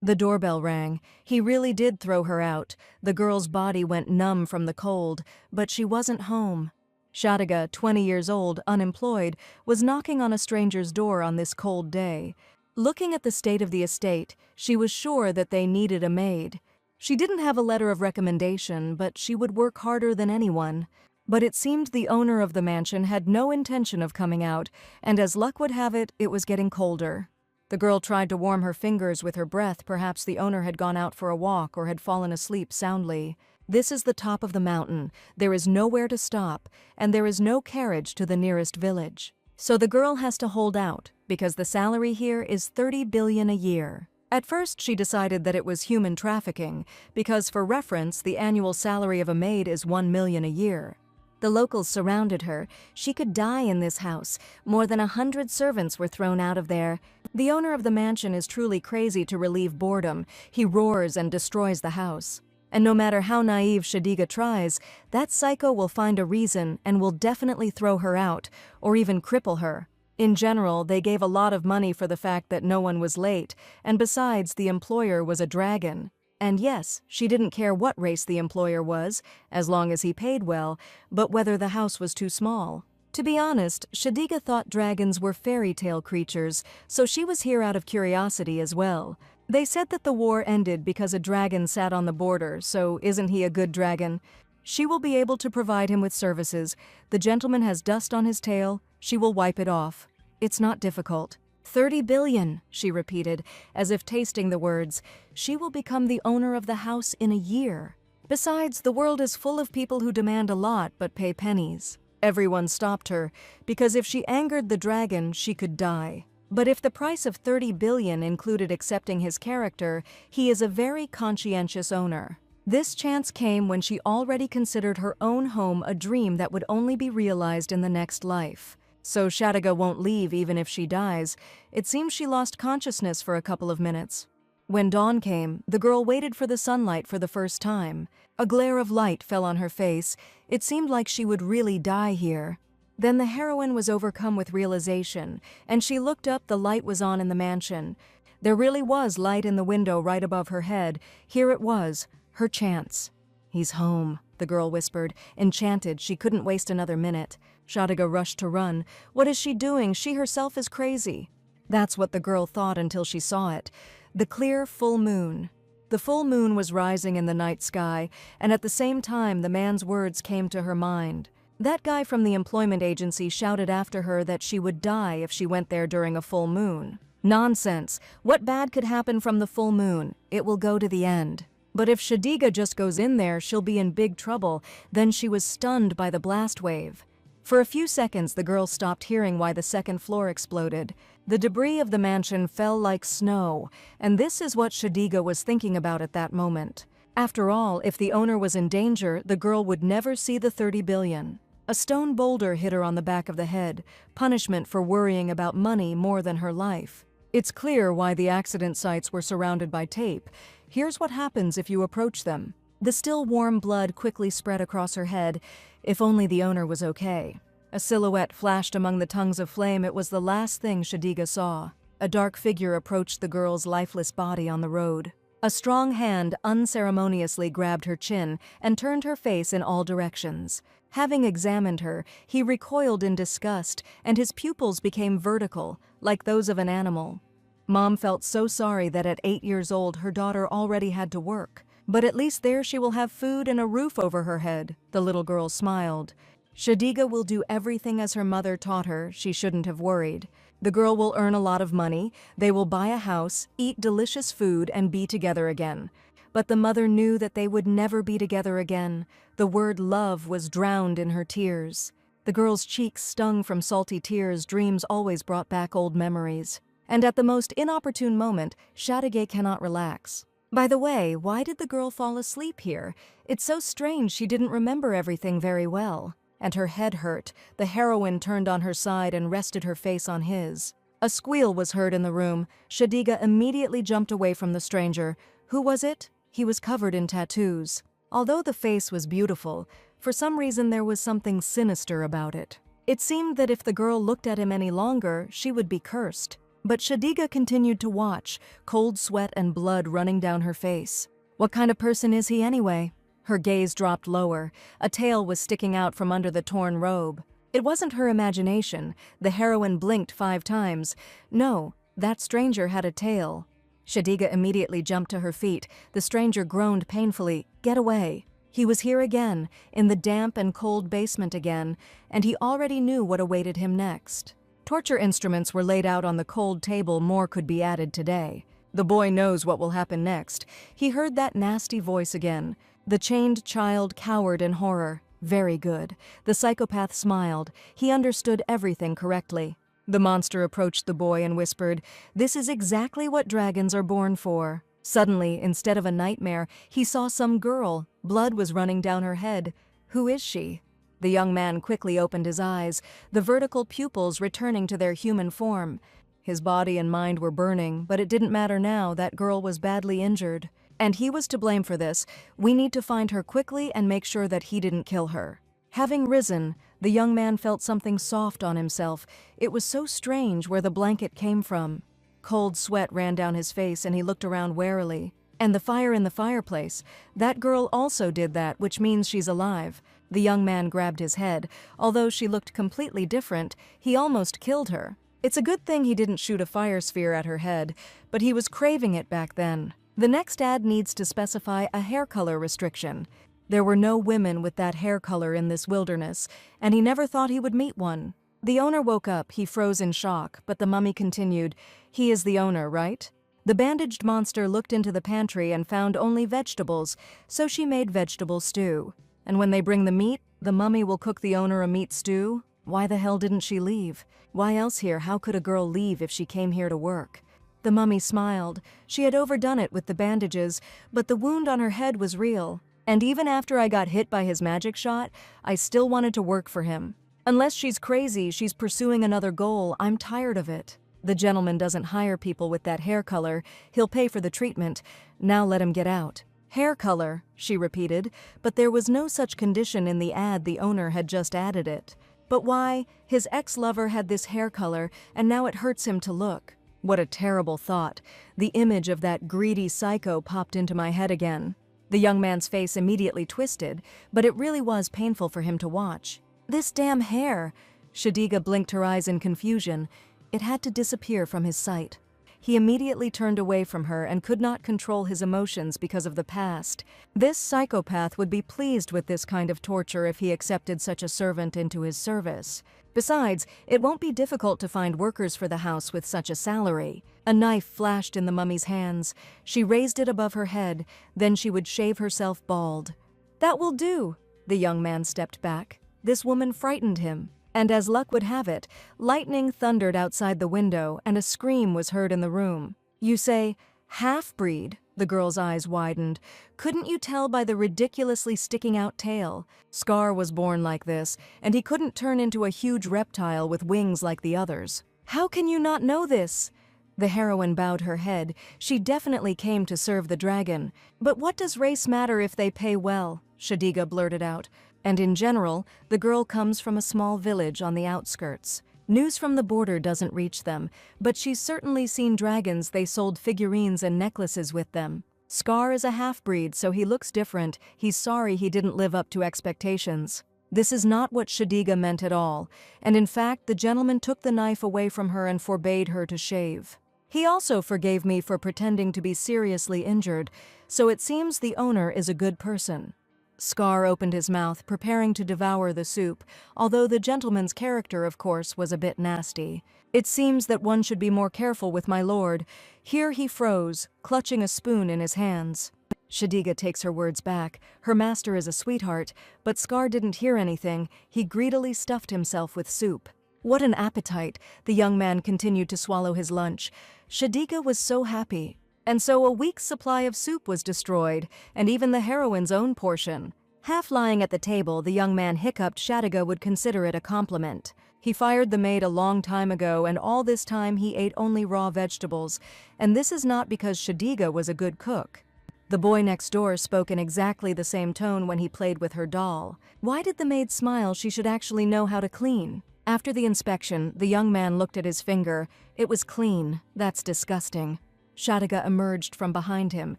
The doorbell rang. He really did throw her out. The girl's body went numb from the cold, but she wasn't home. Shadiga, 20 years old, unemployed, was knocking on a stranger's door on this cold day. Looking at the state of the estate, she was sure that they needed a maid. She didn't have a letter of recommendation, but she would work harder than anyone. But it seemed the owner of the mansion had no intention of coming out, and as luck would have it, it was getting colder. The girl tried to warm her fingers with her breath. Perhaps the owner had gone out for a walk or had fallen asleep soundly. This is the top of the mountain. There is nowhere to stop, and there is no carriage to the nearest village. So the girl has to hold out, because the salary here is 30 billion a year. At first she decided that it was human trafficking, because for reference, the annual salary of a maid is 1 million a year. The locals surrounded her. She could die in this house. More than 100 servants were thrown out of there. The owner of the mansion is truly crazy to relieve boredom. He roars and destroys the house. And no matter how naive Shadiga tries, that psycho will find a reason and will definitely throw her out, or even cripple her. In general, they gave a lot of money for the fact that no one was late, and besides, the employer was a dragon. And yes, she didn't care what race the employer was, as long as he paid well, but whether the house was too small. To be honest, Shadiga thought dragons were fairy tale creatures, so she was here out of curiosity as well. They said that the war ended because a dragon sat on the border, so isn't he a good dragon? She will be able to provide him with services. The gentleman has dust on his tail. She will wipe it off. It's not difficult. 30 billion, she repeated, as if tasting the words. She will become the owner of the house in a year. Besides, the world is full of people who demand a lot but pay pennies. Everyone stopped her, because if she angered the dragon, she could die. But if the price of 30 billion included accepting his character, he is a very conscientious owner. This chance came when she already considered her own home a dream that would only be realized in the next life. So Shadiga won't leave even if she dies. It seems she lost consciousness for a couple of minutes. When dawn came, the girl waited for the sunlight for the first time. A glare of light fell on her face. It seemed like she would really die here. Then the heroine was overcome with realization, and she looked up. The light was on in the mansion. There really was light in the window right above her head. Here it was, her chance. "He's home," the girl whispered, enchanted. She couldn't waste another minute. Shadiga rushed to run. What is she doing? She herself is crazy. That's what the girl thought until she saw it. The clear full moon. The full moon was rising in the night sky, and at the same time the man's words came to her mind. That guy from the employment agency shouted after her that she would die if she went there during a full moon. Nonsense! What bad could happen from the full moon? It will go to the end. But if Shadiga just goes in there, she'll be in big trouble. Then she was stunned by the blast wave. For a few seconds, the girl stopped hearing why the second floor exploded. The debris of the mansion fell like snow, and this is what Shadiga was thinking about at that moment. After all, if the owner was in danger, the girl would never see the 30 billion. A stone boulder hit her on the back of the head, punishment for worrying about money more than her life. It's clear why the accident sites were surrounded by tape. Here's what happens if you approach them. The still warm blood quickly spread across her head. If only the owner was okay. A silhouette flashed among the tongues of flame. It was the last thing Shadiga saw. A dark figure approached the girl's lifeless body on the road. A strong hand unceremoniously grabbed her chin and turned her face in all directions. Having examined her, he recoiled in disgust, and his pupils became vertical, like those of an animal. Mom felt so sorry that at 8 years old her daughter already had to work. But at least there she will have food and a roof over her head, the little girl smiled. Shadiga will do everything as her mother taught her. She shouldn't have worried. The girl will earn a lot of money, they will buy a house, eat delicious food, and be together again. But the mother knew that they would never be together again. The word love was drowned in her tears. The girl's cheeks stung from salty tears. Dreams always brought back old memories. And at the most inopportune moment, Shadiga cannot relax. By the way, why did the girl fall asleep here? It's so strange she didn't remember everything very well. And her head hurt. The heroine turned on her side and rested her face on his. A squeal was heard in the room. Shadiga immediately jumped away from the stranger. Who was it? He was covered in tattoos. Although the face was beautiful, for some reason there was something sinister about it. It seemed that if the girl looked at him any longer, she would be cursed. But Shadiga continued to watch, cold sweat and blood running down her face. What kind of person is he anyway? Her gaze dropped lower. A tail was sticking out from under the torn robe. It wasn't her imagination. The heroine blinked 5 times. No, that stranger had a tail. Shadiga immediately jumped to her feet. The stranger groaned painfully. Get away. He was here again, in the damp and cold basement again, and he already knew what awaited him next. Torture instruments were laid out on the cold table. More could be added today. The boy knows what will happen next. He heard that nasty voice again. The chained child cowered in horror. Very good. The psychopath smiled. He understood everything correctly. The monster approached the boy and whispered, "This is exactly what dragons are born for." Suddenly, instead of a nightmare, he saw some girl. Blood was running down her head. Who is she? The young man quickly opened his eyes, the vertical pupils returning to their human form. His body and mind were burning, but it didn't matter now. That girl was badly injured. And he was to blame for this. We need to find her quickly and make sure that he didn't kill her. Having risen, the young man felt something soft on himself. It was so strange where the blanket came from. Cold sweat ran down his face and he looked around warily. And the fire in the fireplace. That girl also did that, which means she's alive. The young man grabbed his head. Although she looked completely different, he almost killed her. It's a good thing he didn't shoot a fire sphere at her head, but he was craving it back then. The next ad needs to specify a hair color restriction. There were no women with that hair color in this wilderness, and he never thought he would meet one. The owner woke up. He froze in shock, but the mummy continued, "He is the owner, right?" The bandaged monster looked into the pantry and found only vegetables, so she made vegetable stew. And when they bring the meat, the mummy will cook the owner a meat stew? Why the hell didn't she leave? Why else here? How could a girl leave if she came here to work? The mummy smiled. She had overdone it with the bandages, but the wound on her head was real. And even after I got hit by his magic shot, I still wanted to work for him. Unless she's crazy, she's pursuing another goal. I'm tired of it. The gentleman doesn't hire people with that hair color. He'll pay for the treatment. Now let him get out. Hair color, she repeated, but there was no such condition in the ad. The owner had just added it. But why? His ex-lover had this hair color, and now it hurts him to look. What a terrible thought. The image of that greedy psycho popped into my head again. The young man's face immediately twisted, but it really was painful for him to watch. This damn hair! Shadiga blinked her eyes in confusion. It had to disappear from his sight. He immediately turned away from her and could not control his emotions because of the past. This psychopath would be pleased with this kind of torture if he accepted such a servant into his service. Besides, it won't be difficult to find workers for the house with such a salary. A knife flashed in the mummy's hands. She raised it above her head, then she would shave herself bald. "That will do." The young man stepped back. This woman frightened him. And as luck would have it, lightning thundered outside the window and a scream was heard in the room. "You say, half-breed?" The girl's eyes widened. "Couldn't you tell by the ridiculously sticking-out tail? Scar was born like this, and he couldn't turn into a huge reptile with wings like the others." "How can you not know this?" The heroine bowed her head. She definitely came to serve the dragon. "But what does race matter if they pay well?" Shadiga blurted out. And in general, the girl comes from a small village on the outskirts. News from the border doesn't reach them, but she's certainly seen dragons. They sold figurines and necklaces with them. Scar is a half-breed, so he looks different. He's sorry he didn't live up to expectations. This is not what Shadiga meant at all, and in fact, the gentleman took the knife away from her and forbade her to shave. He also forgave me for pretending to be seriously injured, so it seems the owner is a good person. Scar opened his mouth, preparing to devour the soup, although the gentleman's character, of course, was a bit nasty. "It seems that one should be more careful with my lord." Here he froze, clutching a spoon in his hands. Shadiga takes her words back. Her master is a sweetheart, but Scar didn't hear anything. He greedily stuffed himself with soup. What an appetite! The young man continued to swallow his lunch. Shadiga was so happy. And so a week's supply of soup was destroyed, and even the heroine's own portion. Half lying at the table, the young man hiccuped. Shadiga would consider it a compliment. He fired the maid a long time ago, and all this time he ate only raw vegetables. And this is not because Shadiga was a good cook. The boy next door spoke in exactly the same tone when he played with her doll. Why did the maid smile? She should actually know how to clean. After the inspection, the young man looked at his finger. It was clean. That's disgusting. Shadiga emerged from behind him.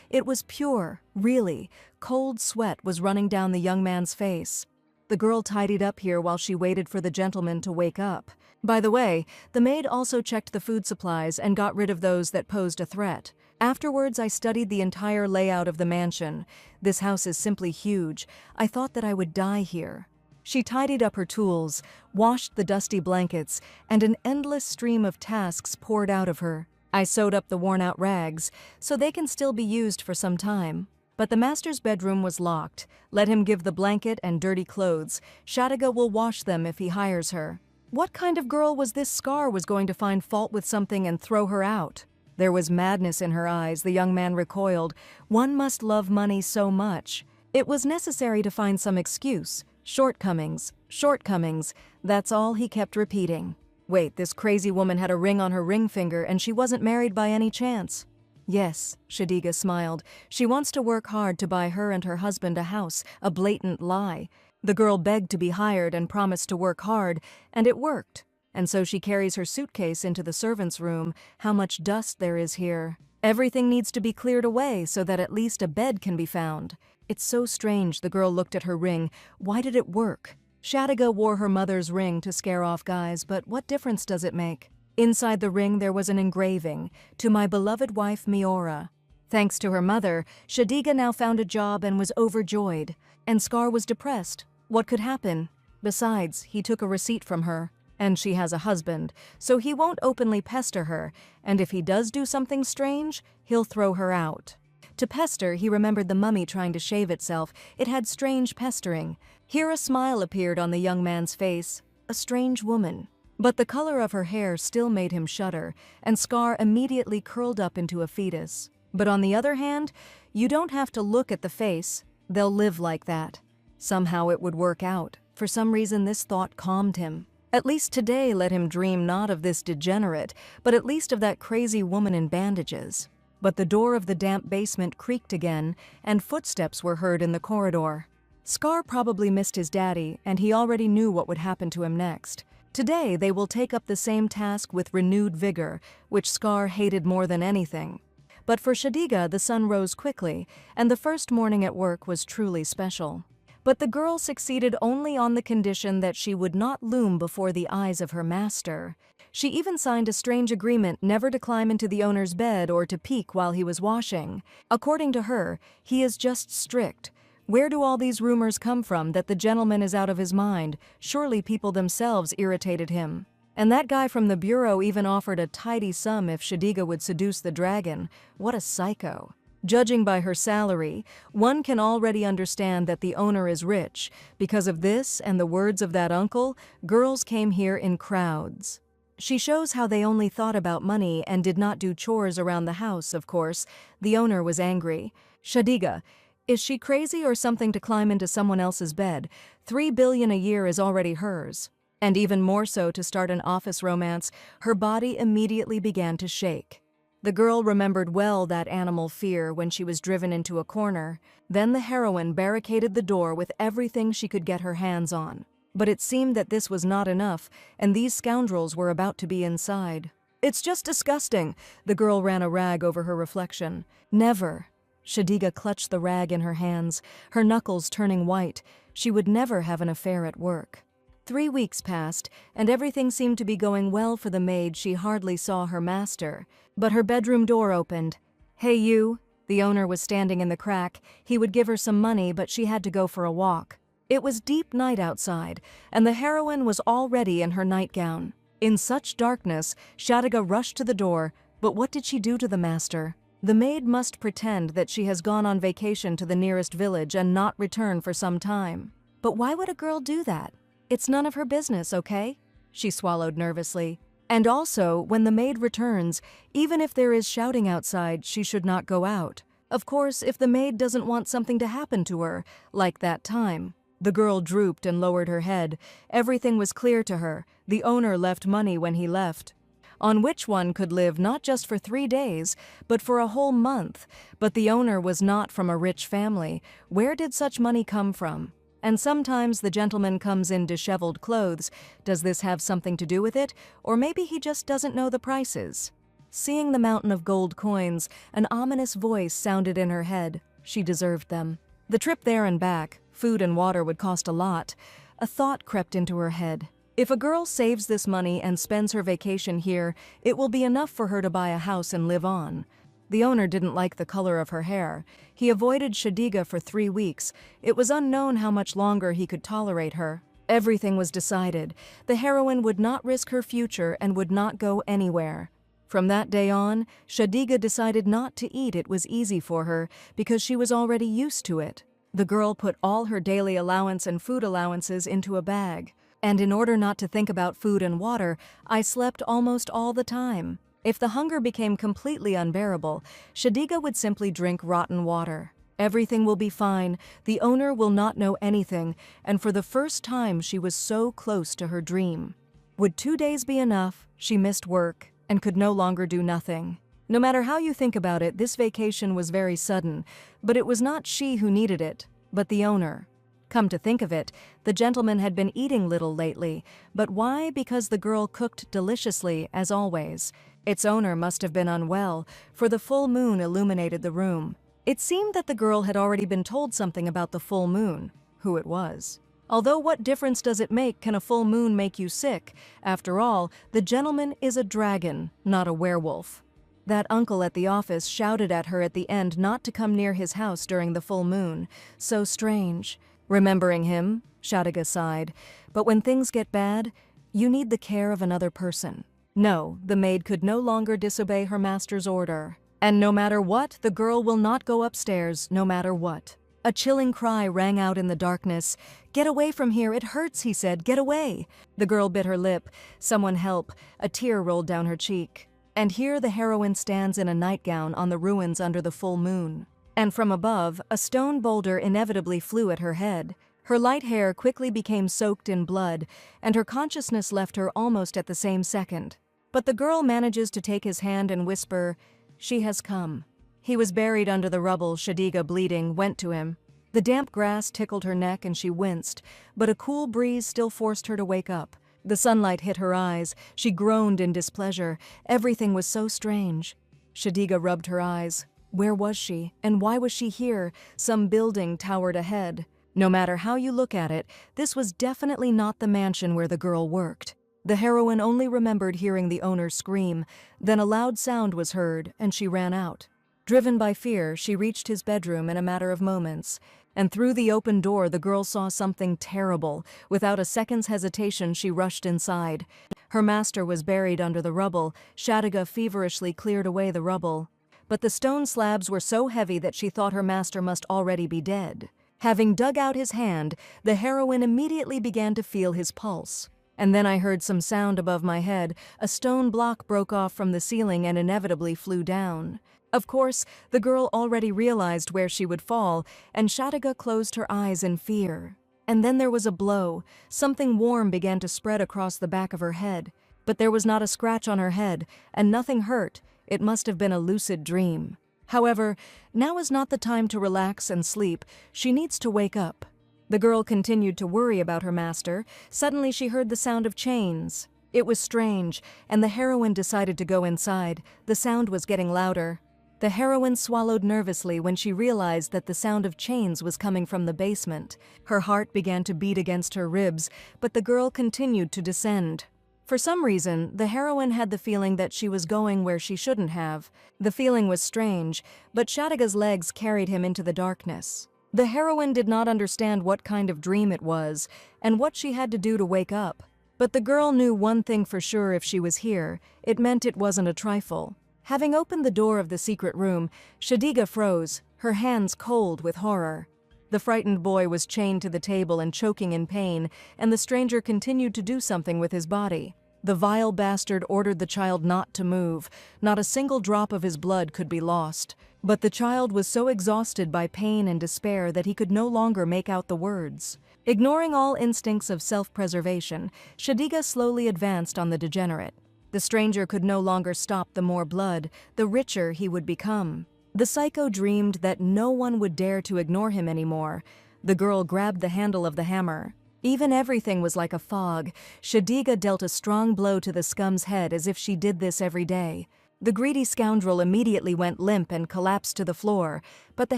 It was pure, really. Cold sweat was running down the young man's face. The girl tidied up here while she waited for the gentleman to wake up. By the way, the maid also checked the food supplies and got rid of those that posed a threat. Afterwards, I studied the entire layout of the mansion. This house is simply huge. I thought that I would die here. She tidied up her tools, washed the dusty blankets, and an endless stream of tasks poured out of her. I sewed up the worn-out rags, so they can still be used for some time. But the master's bedroom was locked. Let him give the blanket and dirty clothes. Shadiga will wash them if he hires her. What kind of girl was this Scar was going to find fault with something and throw her out? There was madness in her eyes. The young man recoiled. One must love money so much. It was necessary to find some excuse. Shortcomings, shortcomings. That's all he kept repeating. Wait, this crazy woman had a ring on her ring finger and she wasn't married by any chance. Yes, Shadiga smiled. She wants to work hard to buy her and her husband a house, a blatant lie. The girl begged to be hired and promised to work hard, and it worked. And so she carries her suitcase into the servants' room. How much dust there is here. Everything needs to be cleared away so that at least a bed can be found. It's so strange. The girl looked at her ring. Why did it work? Shadiga wore her mother's ring to scare off guys, but what difference does it make? Inside the ring there was an engraving, "To my beloved wife Miora." Thanks to her mother, Shadiga now found a job and was overjoyed. And Scar was depressed. What could happen? Besides, he took a receipt from her. And she has a husband, so he won't openly pester her, and if he does do something strange, he'll throw her out. To pester, he remembered the mummy trying to shave itself. It had strange pestering. Here a smile appeared on the young man's face. A strange woman. But the color of her hair still made him shudder, and Scar immediately curled up into a fetus. But on the other hand, you don't have to look at the face. They'll live like that. Somehow it would work out. For some reason, this thought calmed him. At least today let him dream not of this degenerate, but at least of that crazy woman in bandages. But the door of the damp basement creaked again, and footsteps were heard in the corridor. Scar probably missed his daddy, and he already knew what would happen to him next. Today they will take up the same task with renewed vigor, which Scar hated more than anything. But for Shadiga, the sun rose quickly, and the first morning at work was truly special. But the girl succeeded only on the condition that she would not loom before the eyes of her master. She even signed a strange agreement never to climb into the owner's bed or to peek while he was washing. According to her, he is just strict. Where do all these rumors come from that the gentleman is out of his mind? Surely people themselves irritated him. And that guy from the bureau even offered a tidy sum if Shadiga would seduce the dragon. What a psycho. Judging by her salary, one can already understand that the owner is rich. Because of this and the words of that uncle, girls came here in crowds. She shows how they only thought about money and did not do chores around the house, of course. The owner was angry. Shadiga, is she crazy or something to climb into someone else's bed? $3 billion a year is already hers. And even more so to start an office romance. Her body immediately began to shake. The girl remembered well that animal fear when she was driven into a corner. Then the heroine barricaded the door with everything she could get her hands on. But it seemed that this was not enough, and these scoundrels were about to be inside. It's just disgusting. The girl ran a rag over her reflection. Never. Shadiga clutched the rag in her hands, her knuckles turning white. She would never have an affair at work. 3 weeks passed, and everything seemed to be going well for the maid. She hardly saw her master. But her bedroom door opened. "Hey you." The owner was standing in the crack. He would give her some money, but she had to go for a walk. It was deep night outside, and the heroine was already in her nightgown. In such darkness, Shadiga rushed to the door, but what did she do to the master? The maid must pretend that she has gone on vacation to the nearest village and not return for some time. But why would a girl do that? It's none of her business, okay? She swallowed nervously. And also, when the maid returns, even if there is shouting outside, she should not go out. Of course, if the maid doesn't want something to happen to her, like that time. The girl drooped and lowered her head. Everything was clear to her. The owner left money when he left, on which one could live not just for 3 days, but for a whole month. But the owner was not from a rich family. Where did such money come from? And sometimes the gentleman comes in disheveled clothes. Does this have something to do with it? Or maybe he just doesn't know the prices? Seeing the mountain of gold coins, an ominous voice sounded in her head. She deserved them. The trip there and back, food and water would cost a lot. A thought crept into her head. If a girl saves this money and spends her vacation here, it will be enough for her to buy a house and live on. The owner didn't like the color of her hair. He avoided Shadiga for 3 weeks. It was unknown how much longer he could tolerate her. Everything was decided. The heroine would not risk her future and would not go anywhere. From that day on, Shadiga decided not to eat. It was easy for her because she was already used to it. The girl put all her daily allowance and food allowances into a bag. And in order not to think about food and water, I slept almost all the time. If the hunger became completely unbearable, Shadiga would simply drink rotten water. Everything will be fine, the owner will not know anything, and for the first time she was so close to her dream. Would 2 days be enough? She missed work and could no longer do nothing. No matter how you think about it, this vacation was very sudden, but it was not she who needed it, but the owner. Come to think of it, the gentleman had been eating little lately, but why? Because the girl cooked deliciously, as always. Its owner must have been unwell, for the full moon illuminated the room. It seemed that the girl had already been told something about the full moon, who it was. Although what difference does it make? Can a full moon make you sick? After all, the gentleman is a dragon, not a werewolf. That uncle at the office shouted at her at the end not to come near his house during the full moon. So strange. Remembering him, Shadiga sighed. But when things get bad, you need the care of another person. No, the maid could no longer disobey her master's order. And no matter what, the girl will not go upstairs, no matter what. A chilling cry rang out in the darkness. "Get away from here, it hurts," he said, "get away." The girl bit her lip. "Someone help." A tear rolled down her cheek. And here the heroine stands in a nightgown on the ruins under the full moon. And from above, a stone boulder inevitably flew at her head. Her light hair quickly became soaked in blood, and her consciousness left her almost at the same second. But the girl manages to take his hand and whisper, "She has come." He was buried under the rubble. Shadiga, bleeding, went to him. The damp grass tickled her neck and she winced, but a cool breeze still forced her to wake up. The sunlight hit her eyes. She groaned in displeasure. Everything was so strange. Shadiga rubbed her eyes. Where was she? And why was she here? Some building towered ahead. No matter how you look at it, this was definitely not the mansion where the girl worked. The heroine only remembered hearing the owner scream. Then a loud sound was heard, and she ran out. Driven by fear, she reached his bedroom in a matter of moments. And through the open door, the girl saw something terrible. Without a second's hesitation, she rushed inside. Her master was buried under the rubble. Shadiga feverishly cleared away the rubble. But the stone slabs were so heavy that she thought her master must already be dead. Having dug out his hand, the heroine immediately began to feel his pulse. And then I heard some sound above my head. A stone block broke off from the ceiling and inevitably flew down. Of course, the girl already realized where she would fall, and Shadiga closed her eyes in fear. And then there was a blow. Something warm began to spread across the back of her head. But there was not a scratch on her head, and nothing hurt. It must have been a lucid dream. However, now is not the time to relax and sleep. She needs to wake up. The girl continued to worry about her master. Suddenly she heard the sound of chains. It was strange, and the heroine decided to go inside. The sound was getting louder. The heroine swallowed nervously when she realized that the sound of chains was coming from the basement. Her heart began to beat against her ribs, but the girl continued to descend. For some reason, the heroine had the feeling that she was going where she shouldn't have. The feeling was strange, but Shadiga's legs carried him into the darkness. The heroine did not understand what kind of dream it was, and what she had to do to wake up. But the girl knew one thing for sure: if she was here, it meant it wasn't a trifle. Having opened the door of the secret room, Shadiga froze, her hands cold with horror. The frightened boy was chained to the table and choking in pain, and the stranger continued to do something with his body. The vile bastard ordered the child not to move. Not a single drop of his blood could be lost. But the child was so exhausted by pain and despair that he could no longer make out the words. Ignoring all instincts of self-preservation, Shadiga slowly advanced on the degenerate. The stranger could no longer stop. The more blood, the richer he would become. The psycho dreamed that no one would dare to ignore him anymore. The girl grabbed the handle of the hammer. Even everything was like a fog. Shadiga dealt a strong blow to the scum's head as if she did this every day. The greedy scoundrel immediately went limp and collapsed to the floor, but the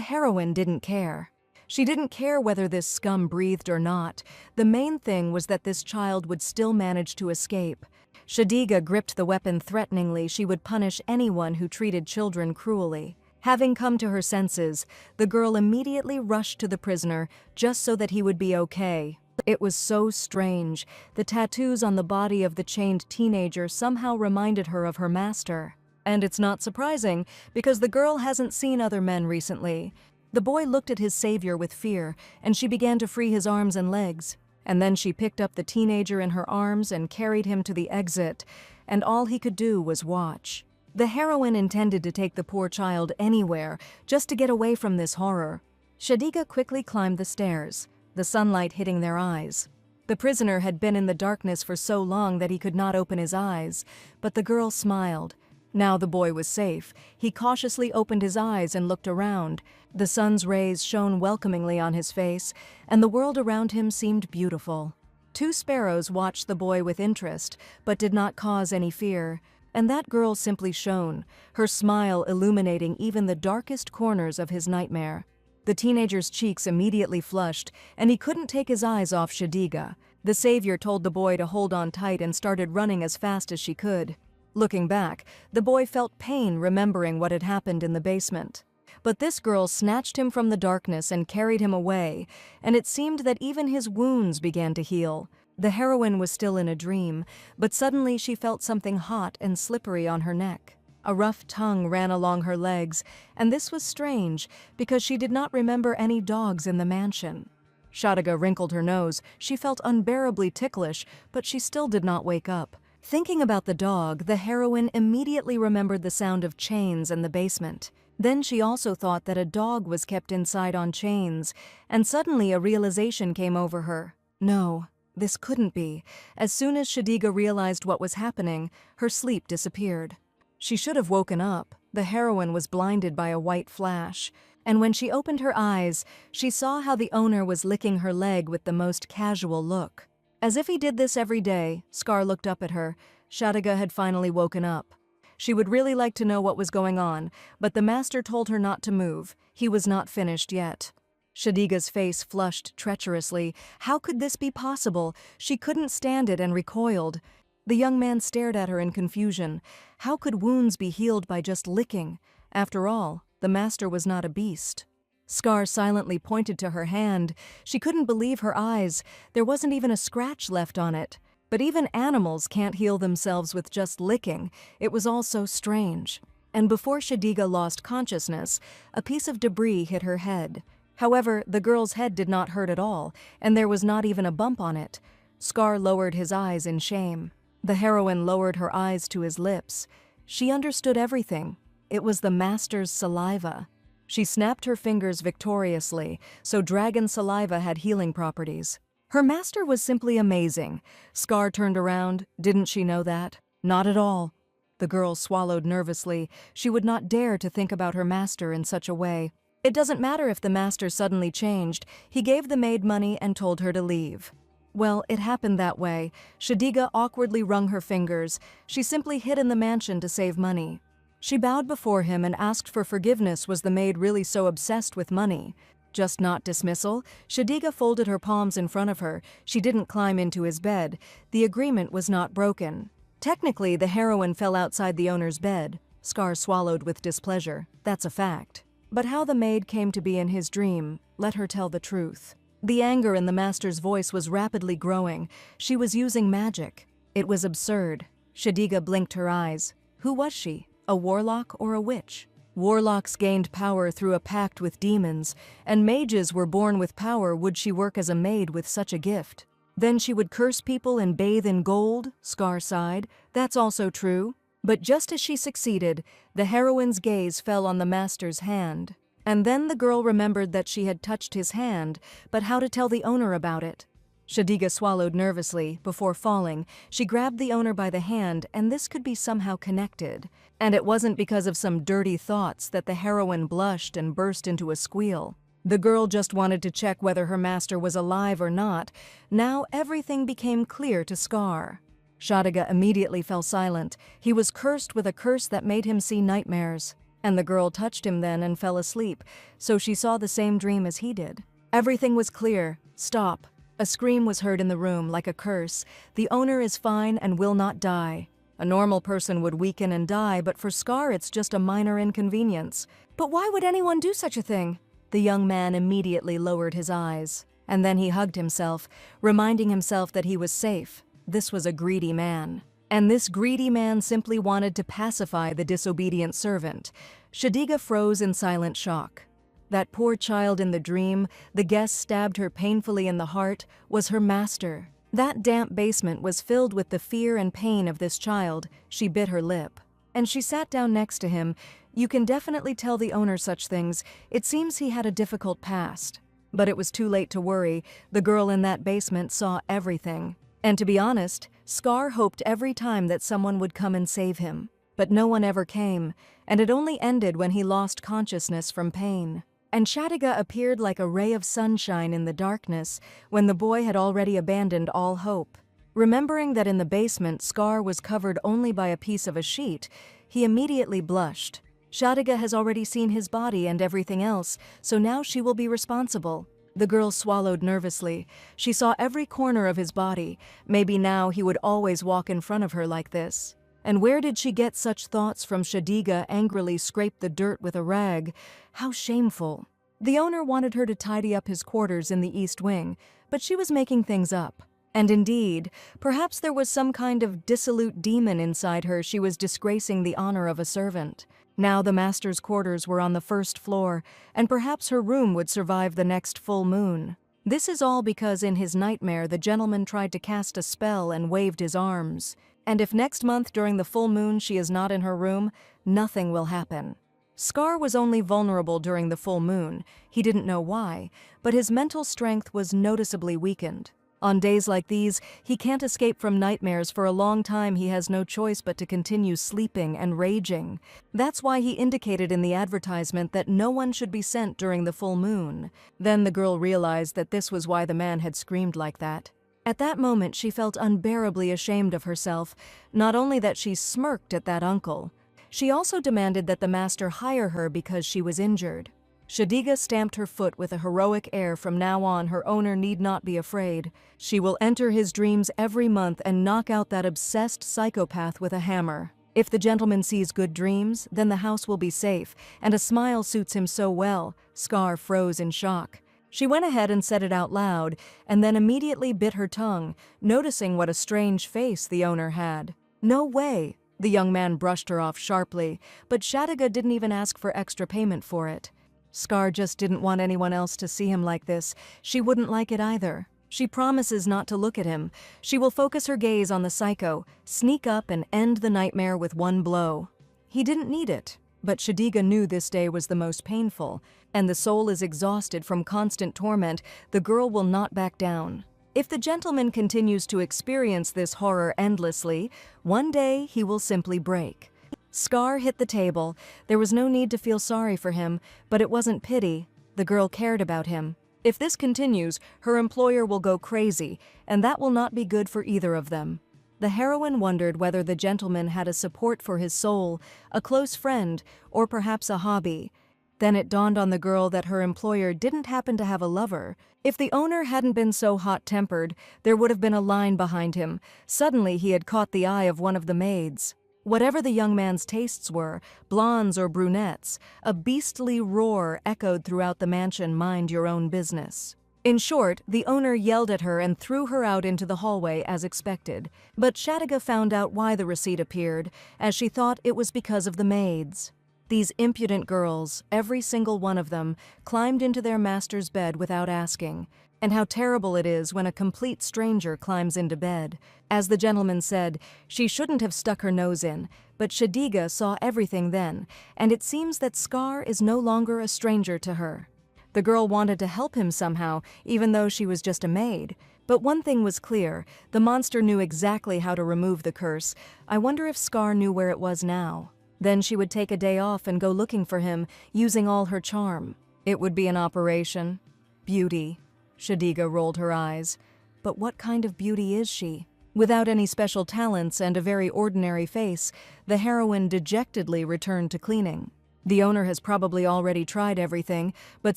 heroine didn't care. She didn't care whether this scum breathed or not. The main thing was that this child would still manage to escape. Shadiga gripped the weapon threateningly. She would punish anyone who treated children cruelly. Having come to her senses, the girl immediately rushed to the prisoner just so that he would be okay. It was so strange. The tattoos on the body of the chained teenager somehow reminded her of her master. And it's not surprising, because the girl hasn't seen other men recently. The boy looked at his savior with fear, and she began to free his arms and legs. And then she picked up the teenager in her arms and carried him to the exit, and all he could do was watch. The heroine intended to take the poor child anywhere, just to get away from this horror. Shadiga quickly climbed the stairs, the sunlight hitting their eyes. The prisoner had been in the darkness for so long that he could not open his eyes, but the girl smiled. Now the boy was safe. He cautiously opened his eyes and looked around. The sun's rays shone welcomingly on his face, and the world around him seemed beautiful. 2 sparrows watched the boy with interest, but did not cause any fear. And that girl simply shone, her smile illuminating even the darkest corners of his nightmare. The teenager's cheeks immediately flushed, and he couldn't take his eyes off Shadiga. The savior told the boy to hold on tight and started running as fast as she could. Looking back, the boy felt pain remembering what had happened in the basement. But this girl snatched him from the darkness and carried him away, and it seemed that even his wounds began to heal. The heroine was still in a dream, but suddenly she felt something hot and slippery on her neck. A rough tongue ran along her legs, and this was strange, because she did not remember any dogs in the mansion. Shadiga wrinkled her nose. She felt unbearably ticklish, but she still did not wake up. Thinking about the dog, the heroine immediately remembered the sound of chains in the basement. Then she also thought that a dog was kept inside on chains, and suddenly a realization came over her. No, this couldn't be. As soon as Shadiga realized what was happening, her sleep disappeared. She should have woken up. The heroine was blinded by a white flash, and when she opened her eyes, she saw how the owner was licking her leg with the most casual look. As if he did this every day, Scar looked up at her. Shadiga had finally woken up. She would really like to know what was going on, but the master told her not to move. He was not finished yet. Shadiga's face flushed treacherously. How could this be possible? She couldn't stand it and recoiled. The young man stared at her in confusion. How could wounds be healed by just licking? After all, the master was not a beast. Scar silently pointed to her hand. She couldn't believe her eyes. There wasn't even a scratch left on it. But even animals can't heal themselves with just licking. It was all so strange. And before Shadiga lost consciousness, a piece of debris hit her head. However, the girl's head did not hurt at all, and there was not even a bump on it. Scar lowered his eyes in shame. The heroine lowered her eyes to his lips. She understood everything. It was the master's saliva. She snapped her fingers victoriously, so dragon saliva had healing properties. Her master was simply amazing. Scar turned around. Didn't she know that? Not at all. The girl swallowed nervously. She would not dare to think about her master in such a way. It doesn't matter if the master suddenly changed. He gave the maid money and told her to leave. Well, it happened that way. Shadiga awkwardly wrung her fingers. She simply hid in the mansion to save money. She bowed before him and asked for forgiveness. Was the maid really so obsessed with money? Just not dismissal? Shadiga folded her palms in front of her. She didn't climb into his bed. The agreement was not broken. Technically, the heroine fell outside the owner's bed. Scar swallowed with displeasure. That's a fact. But how the maid came to be in his dream, let her tell the truth. The anger in the master's voice was rapidly growing. She was using magic. It was absurd. Shadiga blinked her eyes. Who was she? A warlock or a witch? Warlocks gained power through a pact with demons, and mages were born with power. Would she work as a maid with such a gift? Then she would curse people and bathe in gold? Scar sighed. That's also true. But just as she succeeded, the heroine's gaze fell on the master's hand. And then the girl remembered that she had touched his hand, but how to tell the owner about it? Shadiga swallowed nervously. Before falling, she grabbed the owner by the hand, and this could be somehow connected. And it wasn't because of some dirty thoughts that the heroine blushed and burst into a squeal. The girl just wanted to check whether her master was alive or not. Now everything became clear to Scar. Shadiga immediately fell silent. He was cursed with a curse that made him see nightmares. And the girl touched him then and fell asleep, so she saw the same dream as he did. Everything was clear. Stop. A scream was heard in the room, like a curse. The owner is fine and will not die. A normal person would weaken and die, but for Scar it's just a minor inconvenience. But why would anyone do such a thing? The young man immediately lowered his eyes. And then he hugged himself, reminding himself that he was safe. This was a greedy man. And this greedy man simply wanted to pacify the disobedient servant. Shadiga froze in silent shock. That poor child in the dream, the guest stabbed her painfully in the heart, was her master. That damp basement was filled with the fear and pain of this child. She bit her lip. And she sat down next to him. You can definitely tell the owner such things. It seems he had a difficult past. But it was too late to worry. The girl in that basement saw everything. And to be honest, Scar hoped every time that someone would come and save him. But no one ever came, and it only ended when he lost consciousness from pain. And Shadiga appeared like a ray of sunshine in the darkness when the boy had already abandoned all hope. Remembering that in the basement Scar was covered only by a piece of a sheet, he immediately blushed. Shadiga has already seen his body and everything else, so now she will be responsible. The girl swallowed nervously. She saw every corner of his body. Maybe now he would always walk in front of her like this. And where did she get such thoughts from? Shadiga angrily scraped the dirt with a rag. How shameful. The owner wanted her to tidy up his quarters in the East Wing, but she was making things up. And indeed, perhaps there was some kind of dissolute demon inside her. She was disgracing the honor of a servant. Now the master's quarters were on the first floor, and perhaps her room would survive the next full moon. This is all because in his nightmare the gentleman tried to cast a spell and waved his arms. And if next month during the full moon she is not in her room, nothing will happen. Scar was only vulnerable during the full moon. He didn't know why, but his mental strength was noticeably weakened. On days like these, he can't escape from nightmares. For a long time he has no choice but to continue sleeping and raging. That's why he indicated in the advertisement that no one should be sent during the full moon. Then the girl realized that this was why the man had screamed like that. At that moment she felt unbearably ashamed of herself, not only that she smirked at that uncle. She also demanded that the master hire her because she was injured. Shadiga stamped her foot with a heroic air. From now on, her owner need not be afraid. She will enter his dreams every month and knock out that obsessed psychopath with a hammer. If the gentleman sees good dreams, then the house will be safe, and a smile suits him so well. Scar froze in shock. She went ahead and said it out loud, and then immediately bit her tongue, noticing what a strange face the owner had. No way! The young man brushed her off sharply, but Shadiga didn't even ask for extra payment for it. Scar just didn't want anyone else to see him like this. She wouldn't like it either. She promises not to look at him. She will focus her gaze on the psycho, sneak up and end the nightmare with one blow. He didn't need it, but Shadiga knew this day was the most painful, and the soul is exhausted from constant torment. The girl will not back down. If the gentleman continues to experience this horror endlessly, one day he will simply break. Scar hit the table. There was no need to feel sorry for him, but it wasn't pity. The girl cared about him. If this continues, her employer will go crazy, and that will not be good for either of them. The heroine wondered whether the gentleman had a support for his soul, a close friend, or perhaps a hobby. Then it dawned on the girl that her employer didn't happen to have a lover. If the owner hadn't been so hot-tempered, there would have been a line behind him. Suddenly he had caught the eye of one of the maids. Whatever the young man's tastes were, blondes or brunettes, a beastly roar echoed throughout the mansion. Mind your own business. In short, the owner yelled at her and threw her out into the hallway as expected. But Shadiga found out why the receipt appeared, as she thought it was because of the maids. These impudent girls, every single one of them, climbed into their master's bed without asking. And how terrible it is when a complete stranger climbs into bed. As the gentleman said, she shouldn't have stuck her nose in, but Shadiga saw everything then, and it seems that Scar is no longer a stranger to her. The girl wanted to help him somehow, even though she was just a maid. But one thing was clear, the monster knew exactly how to remove the curse. I wonder if Scar knew where it was now. Then she would take a day off and go looking for him, using all her charm. It would be an operation. Beauty. Shadiga rolled her eyes. But what kind of beauty is she? Without any special talents and a very ordinary face, the heroine dejectedly returned to cleaning. The owner has probably already tried everything, but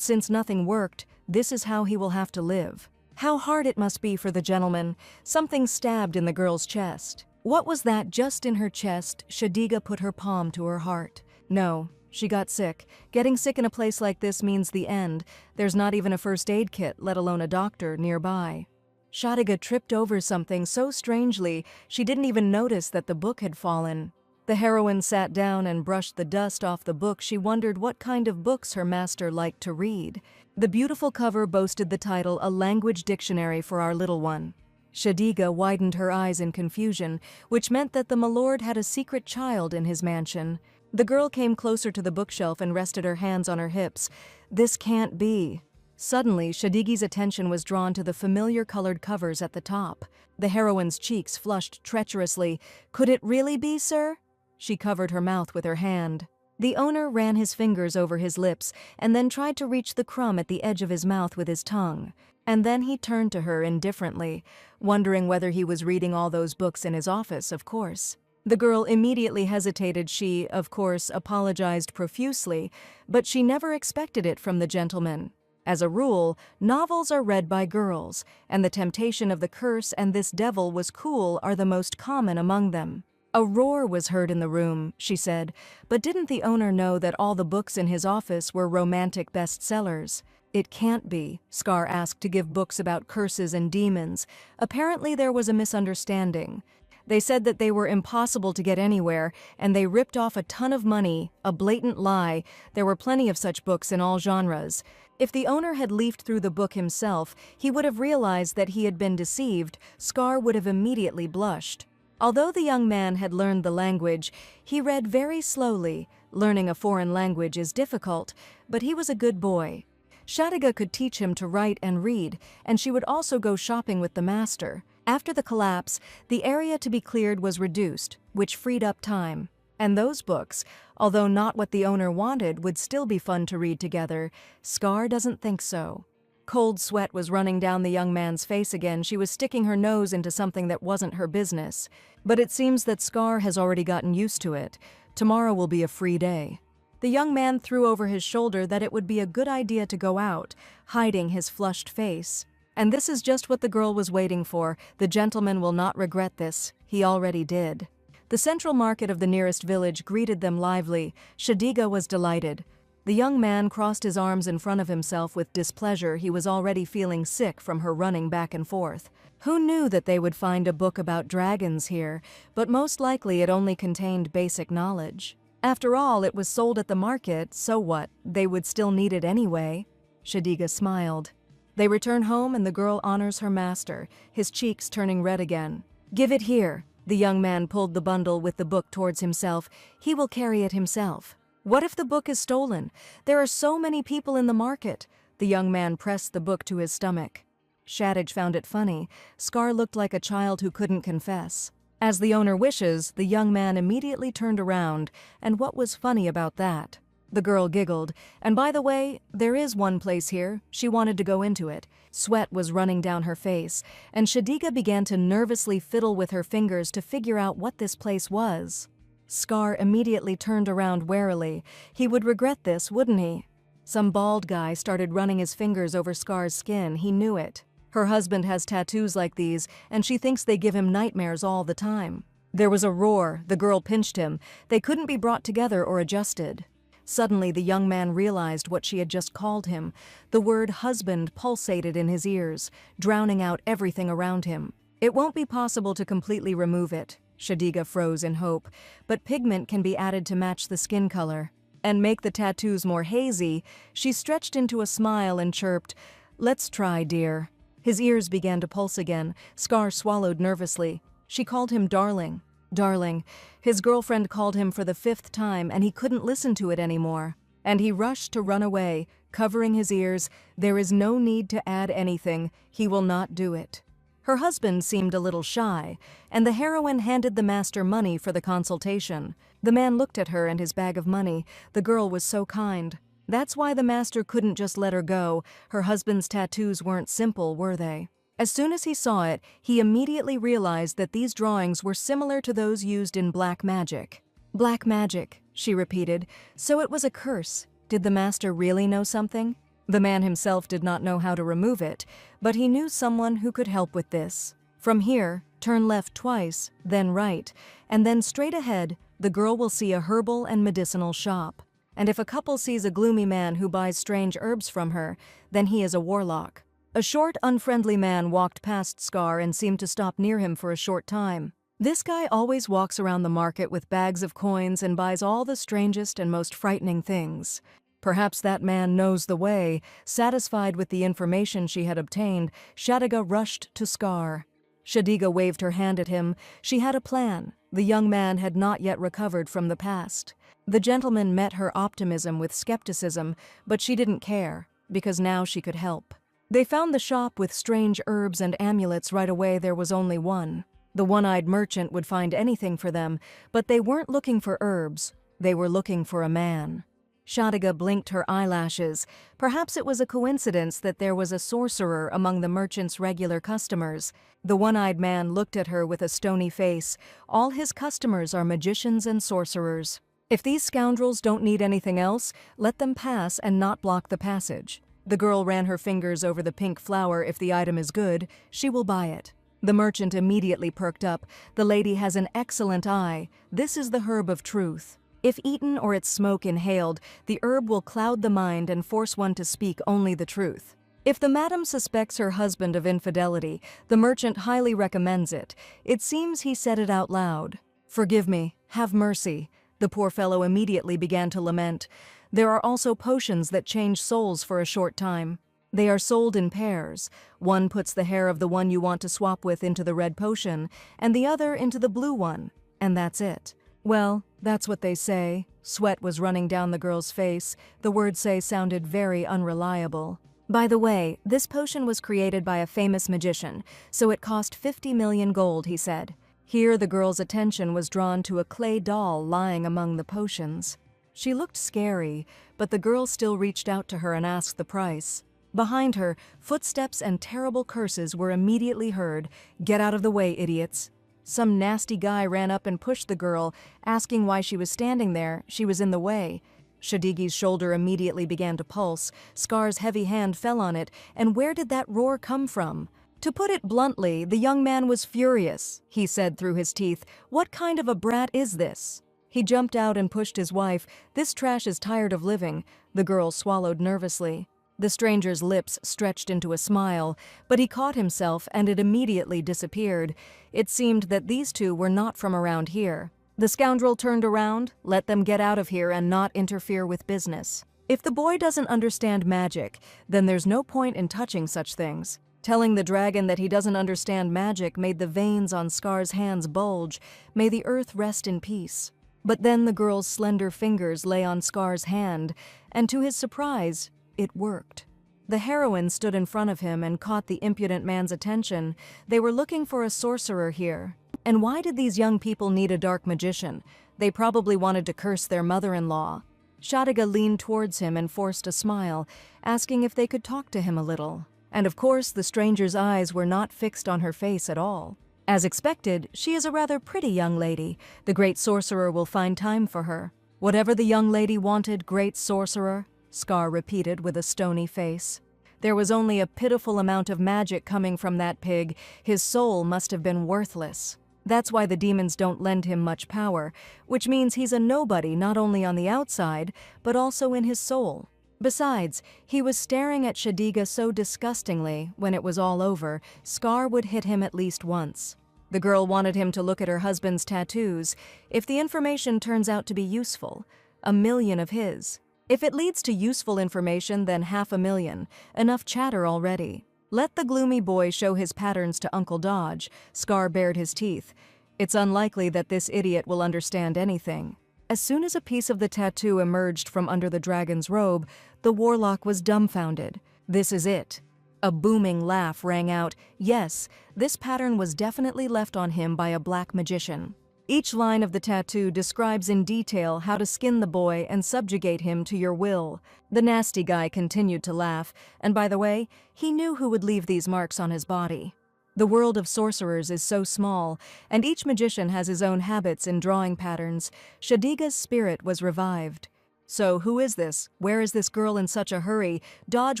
since nothing worked, this is how he will have to live. How hard it must be for the gentleman. Something stabbed in the girl's chest. What was that just in her chest? Shadiga put her palm to her heart. No, she got sick. Getting sick in a place like this means the end. There's not even a first aid kit, let alone a doctor, nearby. Shadiga tripped over something so strangely she didn't even notice that the book had fallen. The heroine sat down and brushed the dust off the book. She wondered what kind of books her master liked to read. The beautiful cover boasted the title, A Language Dictionary for Our Little One. Shadiga widened her eyes in confusion, which meant that the milord had a secret child in his mansion. The girl came closer to the bookshelf and rested her hands on her hips. This can't be. Suddenly, Shadigi's attention was drawn to the familiar colored covers at the top. The heroine's cheeks flushed treacherously. Could it really be, sir? She covered her mouth with her hand. The owner ran his fingers over his lips and then tried to reach the crumb at the edge of his mouth with his tongue. And then he turned to her indifferently, wondering whether he was reading all those books in his office, of course. The girl immediately hesitated. She, of course, apologized profusely, but she never expected it from the gentleman. As a rule, novels are read by girls, and the temptation of the curse and this devil was cool are the most common among them. A roar was heard in the room, she said, but didn't the owner know that all the books in his office were romantic bestsellers? It can't be, Scar asked to give books about curses and demons. Apparently there was a misunderstanding. They said that they were impossible to get anywhere, and they ripped off a ton of money, a blatant lie. There were plenty of such books in all genres. If the owner had leafed through the book himself, he would have realized that he had been deceived. Scar would have immediately blushed. Although the young man had learned the language, he read very slowly. Learning a foreign language is difficult, but he was a good boy. Shadiga could teach him to write and read, and she would also go shopping with the master. After the collapse, the area to be cleared was reduced, which freed up time. And those books, although not what the owner wanted, would still be fun to read together. Scar doesn't think so. Cold sweat was running down the young man's face again. She was sticking her nose into something that wasn't her business. But it seems that Scar has already gotten used to it. Tomorrow will be a free day. The young man threw over his shoulder that it would be a good idea to go out, hiding his flushed face. And this is just what the girl was waiting for. The gentleman will not regret this. He already did. The central market of the nearest village greeted them lively. Shadiga was delighted. The young man crossed his arms in front of himself with displeasure. He was already feeling sick from her running back and forth. Who knew that they would find a book about dragons here? But most likely it only contained basic knowledge. After all, it was sold at the market, so what? They would still need it anyway. Shadiga smiled. They return home and the girl honors her master, his cheeks turning red again. Give it here. The young man pulled the bundle with the book towards himself. He will carry it himself. What if the book is stolen? There are so many people in the market. The young man pressed the book to his stomach. Shadiga found it funny. Scar looked like a child who couldn't confess. As the owner wishes, the young man immediately turned around, and what was funny about that? The girl giggled, and by the way, there is one place here. She wanted to go into it. Sweat was running down her face, and Shadiga began to nervously fiddle with her fingers to figure out what this place was. Scar immediately turned around warily. He would regret this, wouldn't he? Some bald guy started running his fingers over Scar's skin. He knew it. Her husband has tattoos like these, and she thinks they give him nightmares all the time. There was a roar. The girl pinched him. They couldn't be brought together or adjusted. Suddenly, the young man realized what she had just called him. The word husband pulsated in his ears, drowning out everything around him. It won't be possible to completely remove it. Shadiga froze in hope, but pigment can be added to match the skin color. And make the tattoos more hazy. She stretched into a smile and chirped, "Let's try, dear." His ears began to pulse again. Scar swallowed nervously. She called him darling. Darling. His girlfriend called him for the 5th time, and he couldn't listen to it anymore. And he rushed to run away, covering his ears. There is no need to add anything. He will not do it. Her husband seemed a little shy, and the heroine handed the master money for the consultation. The man looked at her and his bag of money. The girl was so kind. That's why the master couldn't just let her go. Her husband's tattoos weren't simple, were they? As soon as he saw it, he immediately realized that these drawings were similar to those used in black magic. Black magic, she repeated. So it was a curse. Did the master really know something? The man himself did not know how to remove it, but he knew someone who could help with this. From here, turn left twice, then right, and then straight ahead, the girl will see a herbal and medicinal shop. And if a couple sees a gloomy man who buys strange herbs from her, then he is a warlock. A short, unfriendly man walked past Scar and seemed to stop near him for a short time. This guy always walks around the market with bags of coins and buys all the strangest and most frightening things. Perhaps that man knows the way. Satisfied with the information she had obtained, Shadiga rushed to Scar. Shadiga waved her hand at him. She had a plan. The young man had not yet recovered from the past. The gentleman met her optimism with skepticism, but she didn't care, because now she could help. They found the shop with strange herbs and amulets right away. There was only one. The one-eyed merchant would find anything for them, but they weren't looking for herbs. They were looking for a man. Shadiga blinked her eyelashes. Perhaps it was a coincidence that there was a sorcerer among the merchant's regular customers. The one-eyed man looked at her with a stony face. All his customers are magicians and sorcerers. If these scoundrels don't need anything else, let them pass and not block the passage. The girl ran her fingers over the pink flower. If the item is good, she will buy it. The merchant immediately perked up. The lady has an excellent eye. This is the herb of truth. If eaten or its smoke inhaled, the herb will cloud the mind and force one to speak only the truth. If the madam suspects her husband of infidelity, the merchant highly recommends it. It seems he said it out loud. "Forgive me, have mercy." The poor fellow immediately began to lament. There are also potions that change souls for a short time. They are sold in pairs. One puts the hair of the one you want to swap with into the red potion, and the other into the blue one, and that's it. Well, that's what they say. Sweat was running down the girl's face. The words "say" sounded very unreliable. By the way, this potion was created by a famous magician, so it cost 50 million gold, he said. Here the girl's attention was drawn to a clay doll lying among the potions. She looked scary, but the girl still reached out to her and asked the price. Behind her, footsteps and terrible curses were immediately heard. "Get out of the way, idiots." Some nasty guy ran up and pushed the girl, asking why she was standing there. She was in the way. Shadigi's shoulder immediately began to pulse. Scar's heavy hand fell on it, and where did that roar come from? To put it bluntly, the young man was furious. He said through his teeth, "What kind of a brat is this?" He jumped out and pushed his wife. "This trash is tired of living." The girl swallowed nervously. The stranger's lips stretched into a smile, but he caught himself and it immediately disappeared. It seemed that these two were not from around here. The scoundrel turned around. "Let them get out of here and not interfere with business." If the boy doesn't understand magic, then there's no point in touching such things. Telling the dragon that he doesn't understand magic made the veins on Scar's hands bulge. May the earth rest in peace. But then the girl's slender fingers lay on Scar's hand, and to his surprise, it worked. The heroine stood in front of him and caught the impudent man's attention. They were looking for a sorcerer here. And why did these young people need a dark magician? They probably wanted to curse their mother-in-law. Shadiga leaned towards him and forced a smile, asking if they could talk to him a little. And of course, the stranger's eyes were not fixed on her face at all. As expected, she is a rather pretty young lady. The great sorcerer will find time for her. Whatever the young lady wanted, great sorcerer, Scar repeated with a stony face. There was only a pitiful amount of magic coming from that pig. His soul must have been worthless. That's why the demons don't lend him much power, which means he's a nobody not only on the outside, but also in his soul. Besides, he was staring at Shadiga so disgustingly, when it was all over, Scar would hit him at least once. The girl wanted him to look at her husband's tattoos. If the information turns out to be useful, 1 million of his. If it leads to useful information, then 500,000. Enough chatter already. Let the gloomy boy show his patterns to Uncle Dodge. Scar bared his teeth. It's unlikely that this idiot will understand anything. As soon as a piece of the tattoo emerged from under the dragon's robe, the warlock was dumbfounded. This is it. A booming laugh rang out. Yes, this pattern was definitely left on him by a black magician. Each line of the tattoo describes in detail how to skin the boy and subjugate him to your will. The nasty guy continued to laugh, and by the way, he knew who would leave these marks on his body. The world of sorcerers is so small, and each magician has his own habits in drawing patterns. Shadiga's spirit was revived. So who is this? Where is this girl in such a hurry? Dodge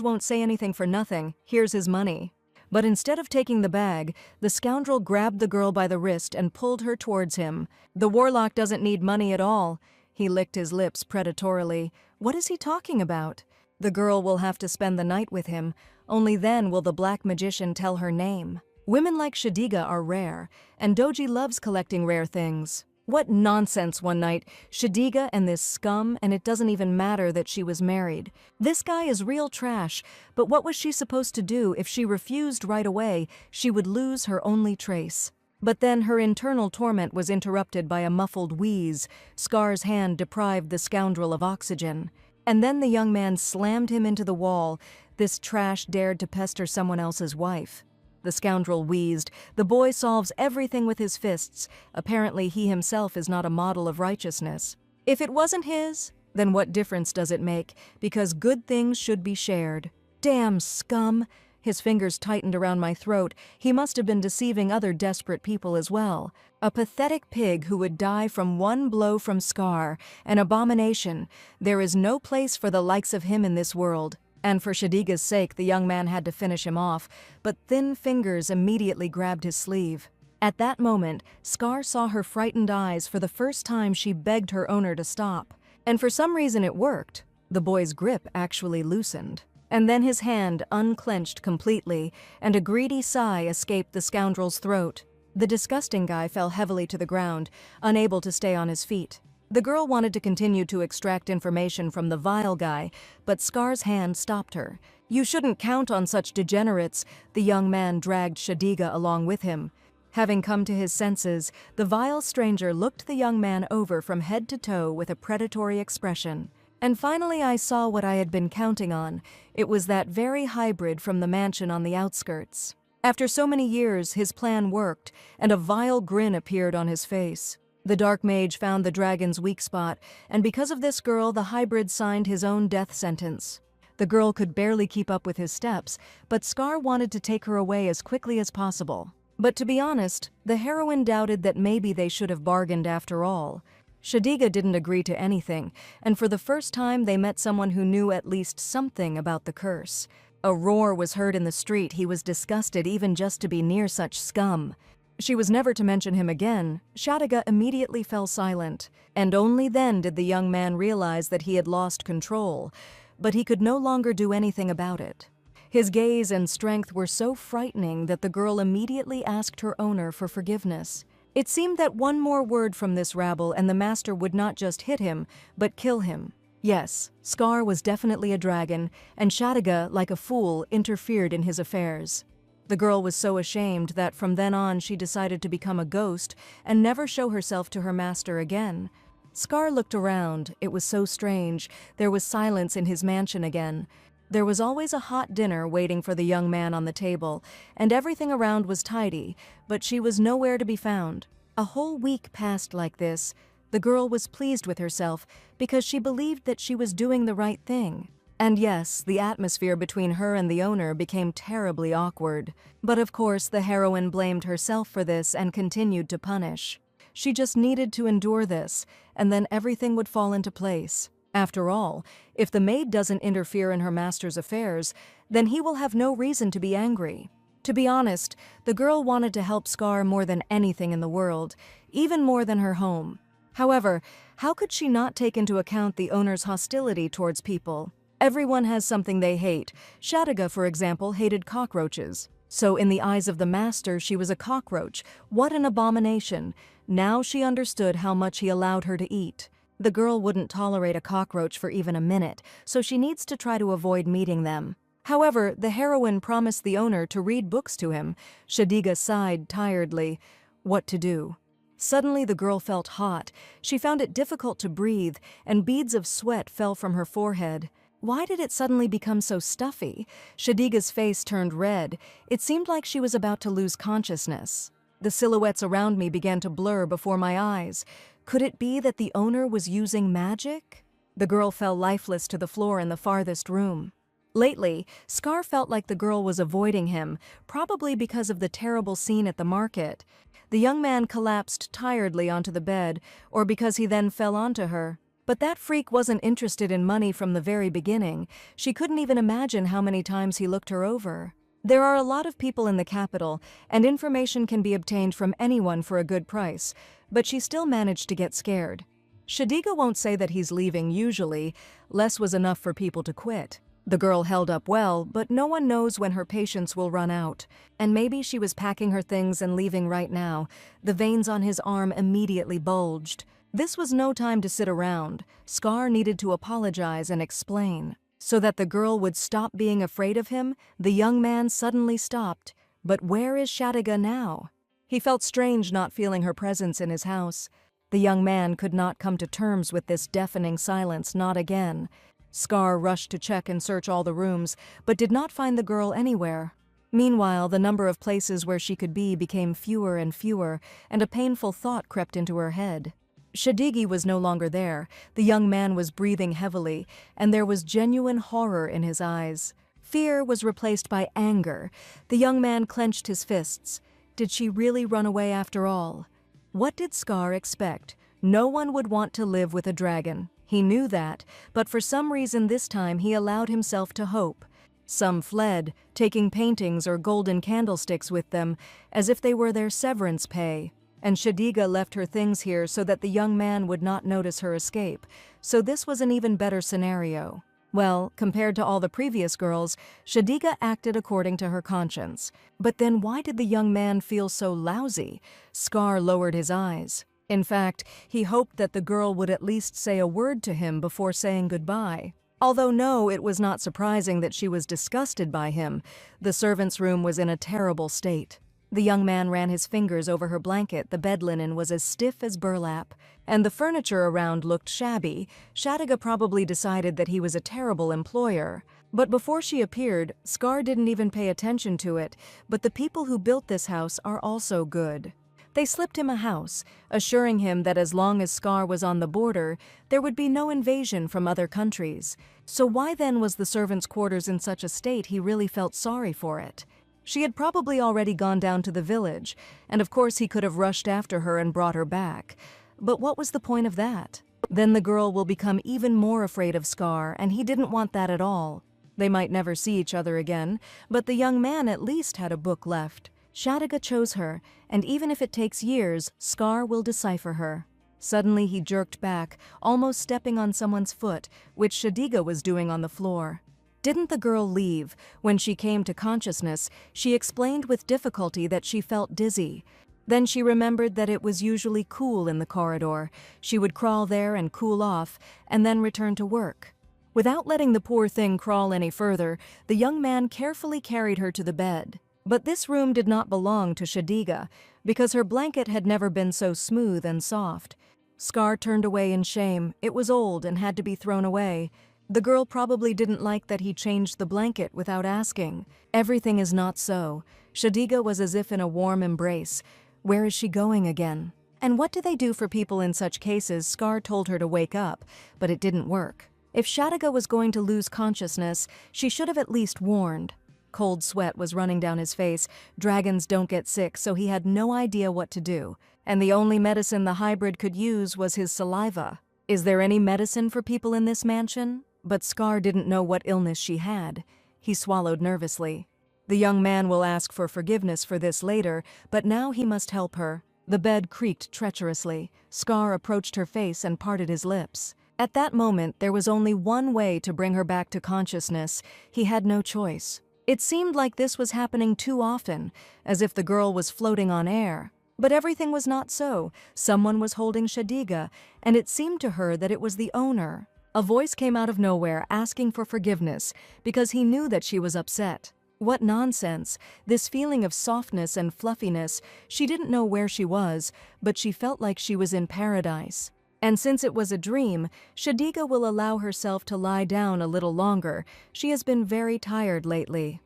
won't say anything for nothing. Here's his money. But instead of taking the bag, the scoundrel grabbed the girl by the wrist and pulled her towards him. The warlock doesn't need money at all. He licked his lips predatorily. What is he talking about? The girl will have to spend the night with him. Only then will the black magician tell her name. Women like Shadiga are rare, and Doji loves collecting rare things. What nonsense one night, Shadiga and this scum, and it doesn't even matter that she was married. This guy is real trash, but what was she supposed to do? If she refused right away, she would lose her only trace. But then her internal torment was interrupted by a muffled wheeze. Scar's hand deprived the scoundrel of oxygen. And then the young man slammed him into the wall. This trash dared to pester someone else's wife. The scoundrel wheezed. The boy solves everything with his fists. Apparently he himself is not a model of righteousness. If it wasn't his, then what difference does it make? Because good things should be shared. Damn scum! His fingers tightened around my throat. He must have been deceiving other desperate people as well. A pathetic pig who would die from one blow from Scar. An abomination. There is no place for the likes of him in this world. And for Shadiga's sake, the young man had to finish him off, but thin fingers immediately grabbed his sleeve. At that moment, Scar saw her frightened eyes. For the first time, she begged her owner to stop. And for some reason it worked. The boy's grip actually loosened. And then his hand unclenched completely, and a greedy sigh escaped the scoundrel's throat. The disgusting guy fell heavily to the ground, unable to stay on his feet. The girl wanted to continue to extract information from the vile guy, but Scar's hand stopped her. You shouldn't count on such degenerates. The young man dragged Shadiga along with him. Having come to his senses, the vile stranger looked the young man over from head to toe with a predatory expression. And finally I saw what I had been counting on. It was that very hybrid from the mansion on the outskirts. After so many years, his plan worked, and a vile grin appeared on his face. The dark mage found the dragon's weak spot, and because of this girl, the hybrid signed his own death sentence. The girl could barely keep up with his steps, but Scar wanted to take her away as quickly as possible. But to be honest, the heroine doubted that maybe they should have bargained after all. Shadiga didn't agree to anything, and for the first time they met someone who knew at least something about the curse. A roar was heard in the street. He was disgusted even just to be near such scum. She was never to mention him again. Shadiga immediately fell silent, and only then did the young man realize that he had lost control, but he could no longer do anything about it. His gaze and strength were so frightening that the girl immediately asked her owner for forgiveness. It seemed that one more word from this rabble and the master would not just hit him, but kill him. Yes, Scar was definitely a dragon, and Shadiga, like a fool, interfered in his affairs. The girl was so ashamed that from then on she decided to become a ghost and never show herself to her master again. Scar looked around. It was so strange. There was silence in his mansion again. There was always a hot dinner waiting for the young man on the table, and everything around was tidy, but she was nowhere to be found. A whole week passed like this. The girl was pleased with herself because she believed that she was doing the right thing. And yes, the atmosphere between her and the owner became terribly awkward. But of course, the heroine blamed herself for this and continued to punish. She just needed to endure this, and then everything would fall into place. After all, if the maid doesn't interfere in her master's affairs, then he will have no reason to be angry. To be honest, the girl wanted to help Scar more than anything in the world, even more than her home. However, how could she not take into account the owner's hostility towards people? Everyone has something they hate. Shadiga, for example, hated cockroaches. So in the eyes of the master, she was a cockroach. What an abomination. Now she understood how much he allowed her to eat. The girl wouldn't tolerate a cockroach for even a minute, so she needs to try to avoid meeting them. However, the heroine promised the owner to read books to him. Shadiga sighed tiredly. What to do? Suddenly the girl felt hot. She found it difficult to breathe, and beads of sweat fell from her forehead. Why did it suddenly become so stuffy? Shadiga's face turned red. It seemed like she was about to lose consciousness. The silhouettes around me began to blur before my eyes. Could it be that the owner was using magic? The girl fell lifeless to the floor in the farthest room. Lately, Scar felt like the girl was avoiding him, probably because of the terrible scene at the market. The young man collapsed tiredly onto the bed, or because he then fell onto her. But that freak wasn't interested in money from the very beginning. She couldn't even imagine how many times he looked her over. There are a lot of people in the capital, and information can be obtained from anyone for a good price, but she still managed to get scared. Shadiga won't say that he's leaving usually. Less was enough for people to quit. The girl held up well, but no one knows when her patience will run out. And maybe she was packing her things and leaving right now. The veins on his arm immediately bulged. This was no time to sit around. Scar needed to apologize and explain. So that the girl would stop being afraid of him, the young man suddenly stopped. But where is Shadiga now? He felt strange not feeling her presence in his house. The young man could not come to terms with this deafening silence, not again. Scar rushed to check and search all the rooms, but did not find the girl anywhere. Meanwhile, the number of places where she could be became fewer and fewer, and a painful thought crept into her head. Shadigi was no longer there. The young man was breathing heavily, and there was genuine horror in his eyes. Fear was replaced by anger. The young man clenched his fists. Did she really run away after all? What did Scar expect? No one would want to live with a dragon. He knew that, but for some reason this time he allowed himself to hope. Some fled, taking paintings or golden candlesticks with them, as if they were their severance pay. And Shadiga left her things here so that the young man would not notice her escape. So this was an even better scenario. Well, compared to all the previous girls, Shadiga acted according to her conscience. But then why did the young man feel so lousy? Scar lowered his eyes. In fact, he hoped that the girl would at least say a word to him before saying goodbye. Although no, it was not surprising that she was disgusted by him. The servants' room was in a terrible state. The young man ran his fingers over her blanket. The bed linen was as stiff as burlap, and the furniture around looked shabby. Shadiga probably decided that he was a terrible employer. But before she appeared, Scar didn't even pay attention to it. But the people who built this house are also good. They slipped him a house, assuring him that as long as Scar was on the border, there would be no invasion from other countries. So why then was the servants' quarters in such a state he really felt sorry for it? She had probably already gone down to the village, and of course he could have rushed after her and brought her back. But what was the point of that? Then the girl will become even more afraid of Scar, and he didn't want that at all. They might never see each other again, but the young man at least had a book left. Shadiga chose her, and even if it takes years, Scar will decipher her. Suddenly he jerked back, almost stepping on someone's foot, which Shadiga was doing on the floor. Didn't the girl leave? When she came to consciousness, she explained with difficulty that she felt dizzy. Then she remembered that it was usually cool in the corridor. She would crawl there and cool off, and then return to work. Without letting the poor thing crawl any further, the young man carefully carried her to the bed. But this room did not belong to Shadiga, because her blanket had never been so smooth and soft. Scar turned away in shame. It was old and had to be thrown away. The girl probably didn't like that he changed the blanket without asking. Everything is not so. Shadiga was as if in a warm embrace. Where is she going again? And what do they do for people in such cases? Scar told her to wake up, but it didn't work. If Shadiga was going to lose consciousness, she should have at least warned. Cold sweat was running down his face. Dragons don't get sick, so he had no idea what to do. And the only medicine the hybrid could use was his saliva. Is there any medicine for people in this mansion? But Scar didn't know what illness she had. He swallowed nervously. The young man will ask for forgiveness for this later, but now he must help her. The bed creaked treacherously. Scar approached her face and parted his lips. At that moment, there was only one way to bring her back to consciousness. He had no choice. It seemed like this was happening too often, as if the girl was floating on air. But everything was not so. Someone was holding Shadiga, and it seemed to her that it was the owner. A voice came out of nowhere asking for forgiveness because he knew that she was upset. What nonsense! This feeling of softness and fluffiness, she didn't know where she was, but she felt like she was in paradise. And since it was a dream, Shadiga will allow herself to lie down a little longer. She has been very tired lately.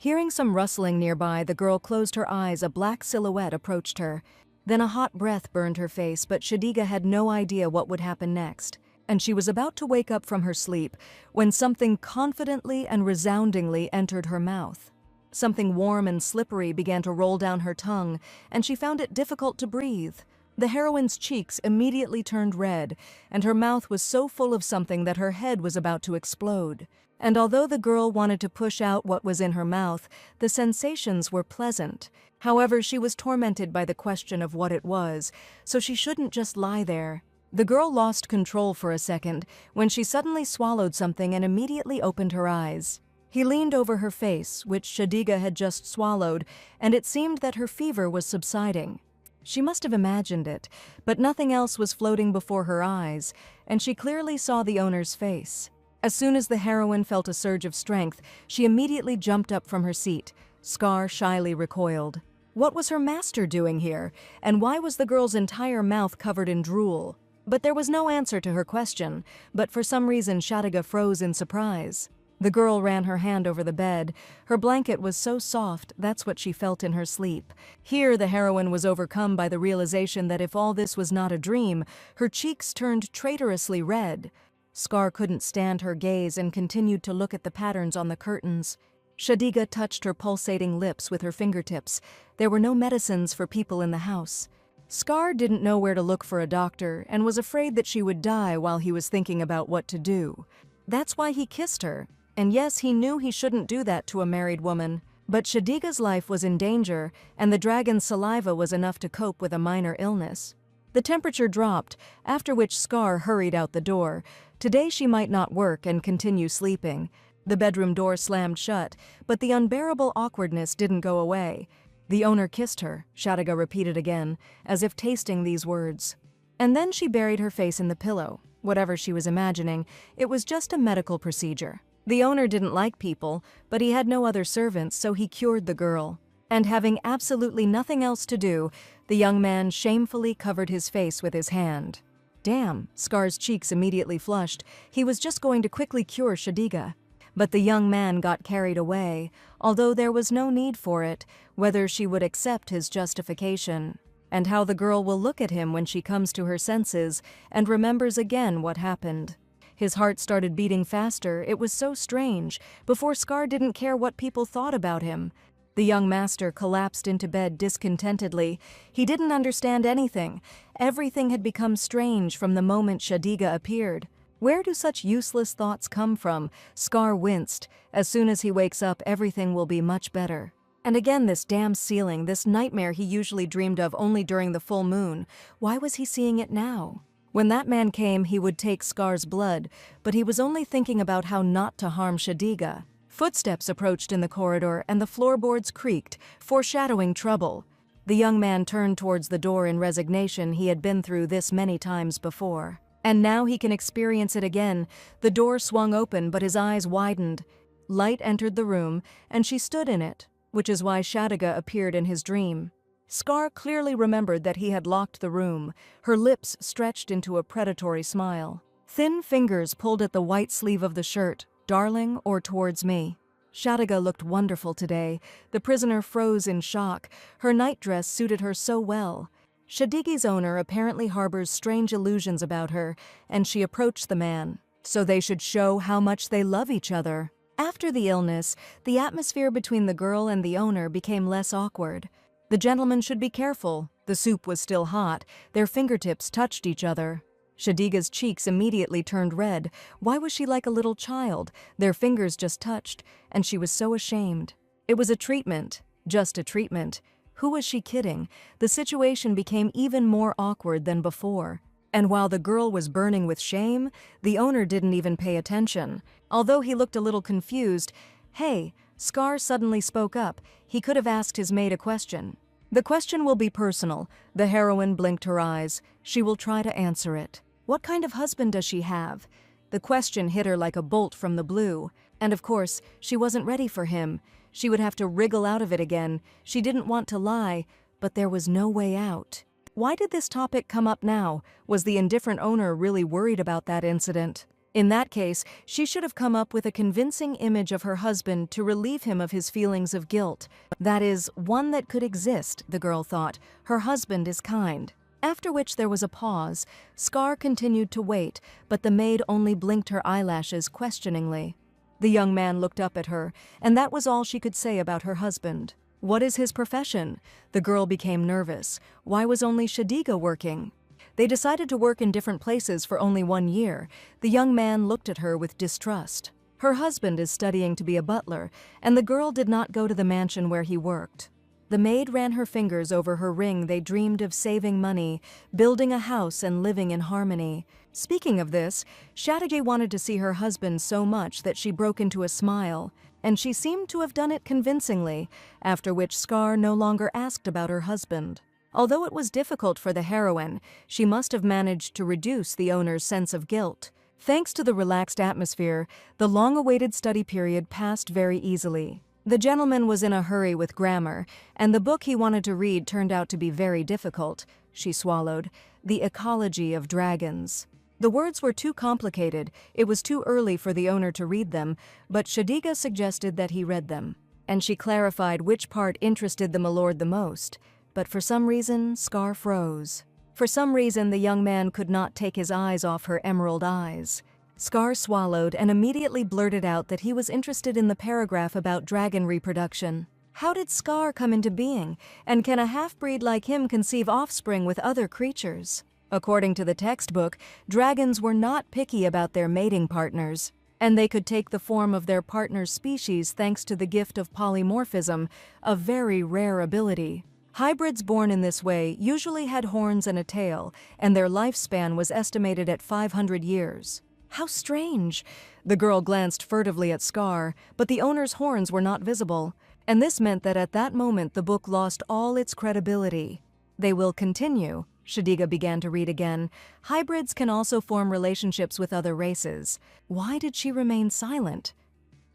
Hearing some rustling nearby, the girl closed her eyes. A black silhouette approached her. Then a hot breath burned her face, but Shadiga had no idea what would happen next. And she was about to wake up from her sleep when something confidently and resoundingly entered her mouth. Something warm and slippery began to roll down her tongue, and she found it difficult to breathe. The heroine's cheeks immediately turned red, and her mouth was so full of something that her head was about to explode. And although the girl wanted to push out what was in her mouth, the sensations were pleasant. However, she was tormented by the question of what it was, so she shouldn't just lie there. The girl lost control for a second when she suddenly swallowed something and immediately opened her eyes. He leaned over her face, which Shadiga had just swallowed, and it seemed that her fever was subsiding. She must have imagined it, but nothing else was floating before her eyes, and she clearly saw the owner's face. As soon as the heroine felt a surge of strength, she immediately jumped up from her seat. Scar shyly recoiled. What was her master doing here, and why was the girl's entire mouth covered in drool? But there was no answer to her question, but for some reason Shadiga froze in surprise. The girl ran her hand over the bed. Her blanket was so soft, that's what she felt in her sleep. Here the heroine was overcome by the realization that if all this was not a dream, her cheeks turned traitorously red. Scar couldn't stand her gaze and continued to look at the patterns on the curtains. Shadiga touched her pulsating lips with her fingertips. There were no medicines for people in the house. Scar didn't know where to look for a doctor and was afraid that she would die while he was thinking about what to do. That's why he kissed her. And yes, he knew he shouldn't do that to a married woman. But Shadiga's life was in danger, and the dragon's saliva was enough to cope with a minor illness. The temperature dropped, after which Scar hurried out the door. Today she might not work and continue sleeping. The bedroom door slammed shut, but the unbearable awkwardness didn't go away. The owner kissed her, Shadiga repeated again, as if tasting these words. And then she buried her face in the pillow. Whatever she was imagining, it was just a medical procedure. The owner didn't like people, but he had no other servants, so he cured the girl. And having absolutely nothing else to do, the young man shamefully covered his face with his hand. Damn, Scar's cheeks immediately flushed. He was just going to quickly cure Shadiga. But the young man got carried away, although there was no need for it, whether she would accept his justification. And how the girl will look at him when she comes to her senses and remembers again what happened. His heart started beating faster. It was so strange. Before, Scar didn't care what people thought about him. The young master collapsed into bed discontentedly. He didn't understand anything. Everything had become strange from the moment Shadiga appeared. Where do such useless thoughts come from? Scar winced. As soon as he wakes up, everything will be much better. And again, this damn ceiling, this nightmare he usually dreamed of only during the full moon. Why was he seeing it now? When that man came, he would take Scar's blood, but he was only thinking about how not to harm Shadiga. Footsteps approached in the corridor, and the floorboards creaked, foreshadowing trouble. The young man turned towards the door in resignation. He had been through this many times before. And now he can experience it again. The door swung open, but his eyes widened. Light entered the room, and she stood in it, which is why Shadiga appeared in his dream. Scar clearly remembered that he had locked the room. Her lips stretched into a predatory smile. Thin fingers pulled at the white sleeve of the shirt. Darling, or towards me. Shadiga looked wonderful today. The prisoner froze in shock. Her nightdress suited her so well. Shadiga's owner apparently harbors strange illusions about her, and she approached the man. So they should show how much they love each other. After the illness, the atmosphere between the girl and the owner became less awkward. The gentleman should be careful. The soup was still hot. Their fingertips touched each other. Shadiga's cheeks immediately turned red. Why was she like a little child? Their fingers just touched, and she was so ashamed. It was a treatment. Just a treatment. Who was she kidding? The situation became even more awkward than before. And while the girl was burning with shame, the owner didn't even pay attention. Although he looked a little confused, "Hey," Scar suddenly spoke up. He could have asked his maid a question. "The question will be personal." The heroine blinked her eyes. She will try to answer it. What kind of husband does she have? The question hit her like a bolt from the blue. And of course, she wasn't ready for him. She would have to wriggle out of it again. She didn't want to lie, but there was no way out. Why did this topic come up now? Was the indifferent owner really worried about that incident? In that case, she should have come up with a convincing image of her husband to relieve him of his feelings of guilt. That is, one that could exist, the girl thought. Her husband is kind. After which there was a pause. Scar continued to wait, but the maid only blinked her eyelashes questioningly. The young man looked up at her, and that was all she could say about her husband. What is his profession? The girl became nervous. Why was only Shadiga working? They decided to work in different places for only 1 year. The young man looked at her with distrust. Her husband is studying to be a butler, and the girl did not go to the mansion where he worked. The maid ran her fingers over her ring. They dreamed of saving money, building a house, and living in harmony. Speaking of this, Shadiga wanted to see her husband so much that she broke into a smile, and she seemed to have done it convincingly, after which Scar no longer asked about her husband. Although it was difficult for the heroine, she must have managed to reduce the owner's sense of guilt. Thanks to the relaxed atmosphere, the long-awaited study period passed very easily. The gentleman was in a hurry with grammar, and the book he wanted to read turned out to be very difficult. She swallowed. The Ecology of Dragons. The words were too complicated. It was too early for the owner to read them, but Shadiga suggested that he read them, and she clarified which part interested the milord the most. But for some reason, Scar froze. For some reason, the young man could not take his eyes off her emerald eyes. Scar swallowed and immediately blurted out that he was interested in the paragraph about dragon reproduction. How did Scar come into being, and can a half-breed like him conceive offspring with other creatures? According to the textbook, dragons were not picky about their mating partners, and they could take the form of their partner's species thanks to the gift of polymorphism, a very rare ability. Hybrids born in this way usually had horns and a tail, and their lifespan was estimated at 500 years. How strange! The girl glanced furtively at Scar, but the owner's horns were not visible, and this meant that at that moment the book lost all its credibility. They will continue. Shadiga began to read again. Hybrids can also form relationships with other races. Why did she remain silent?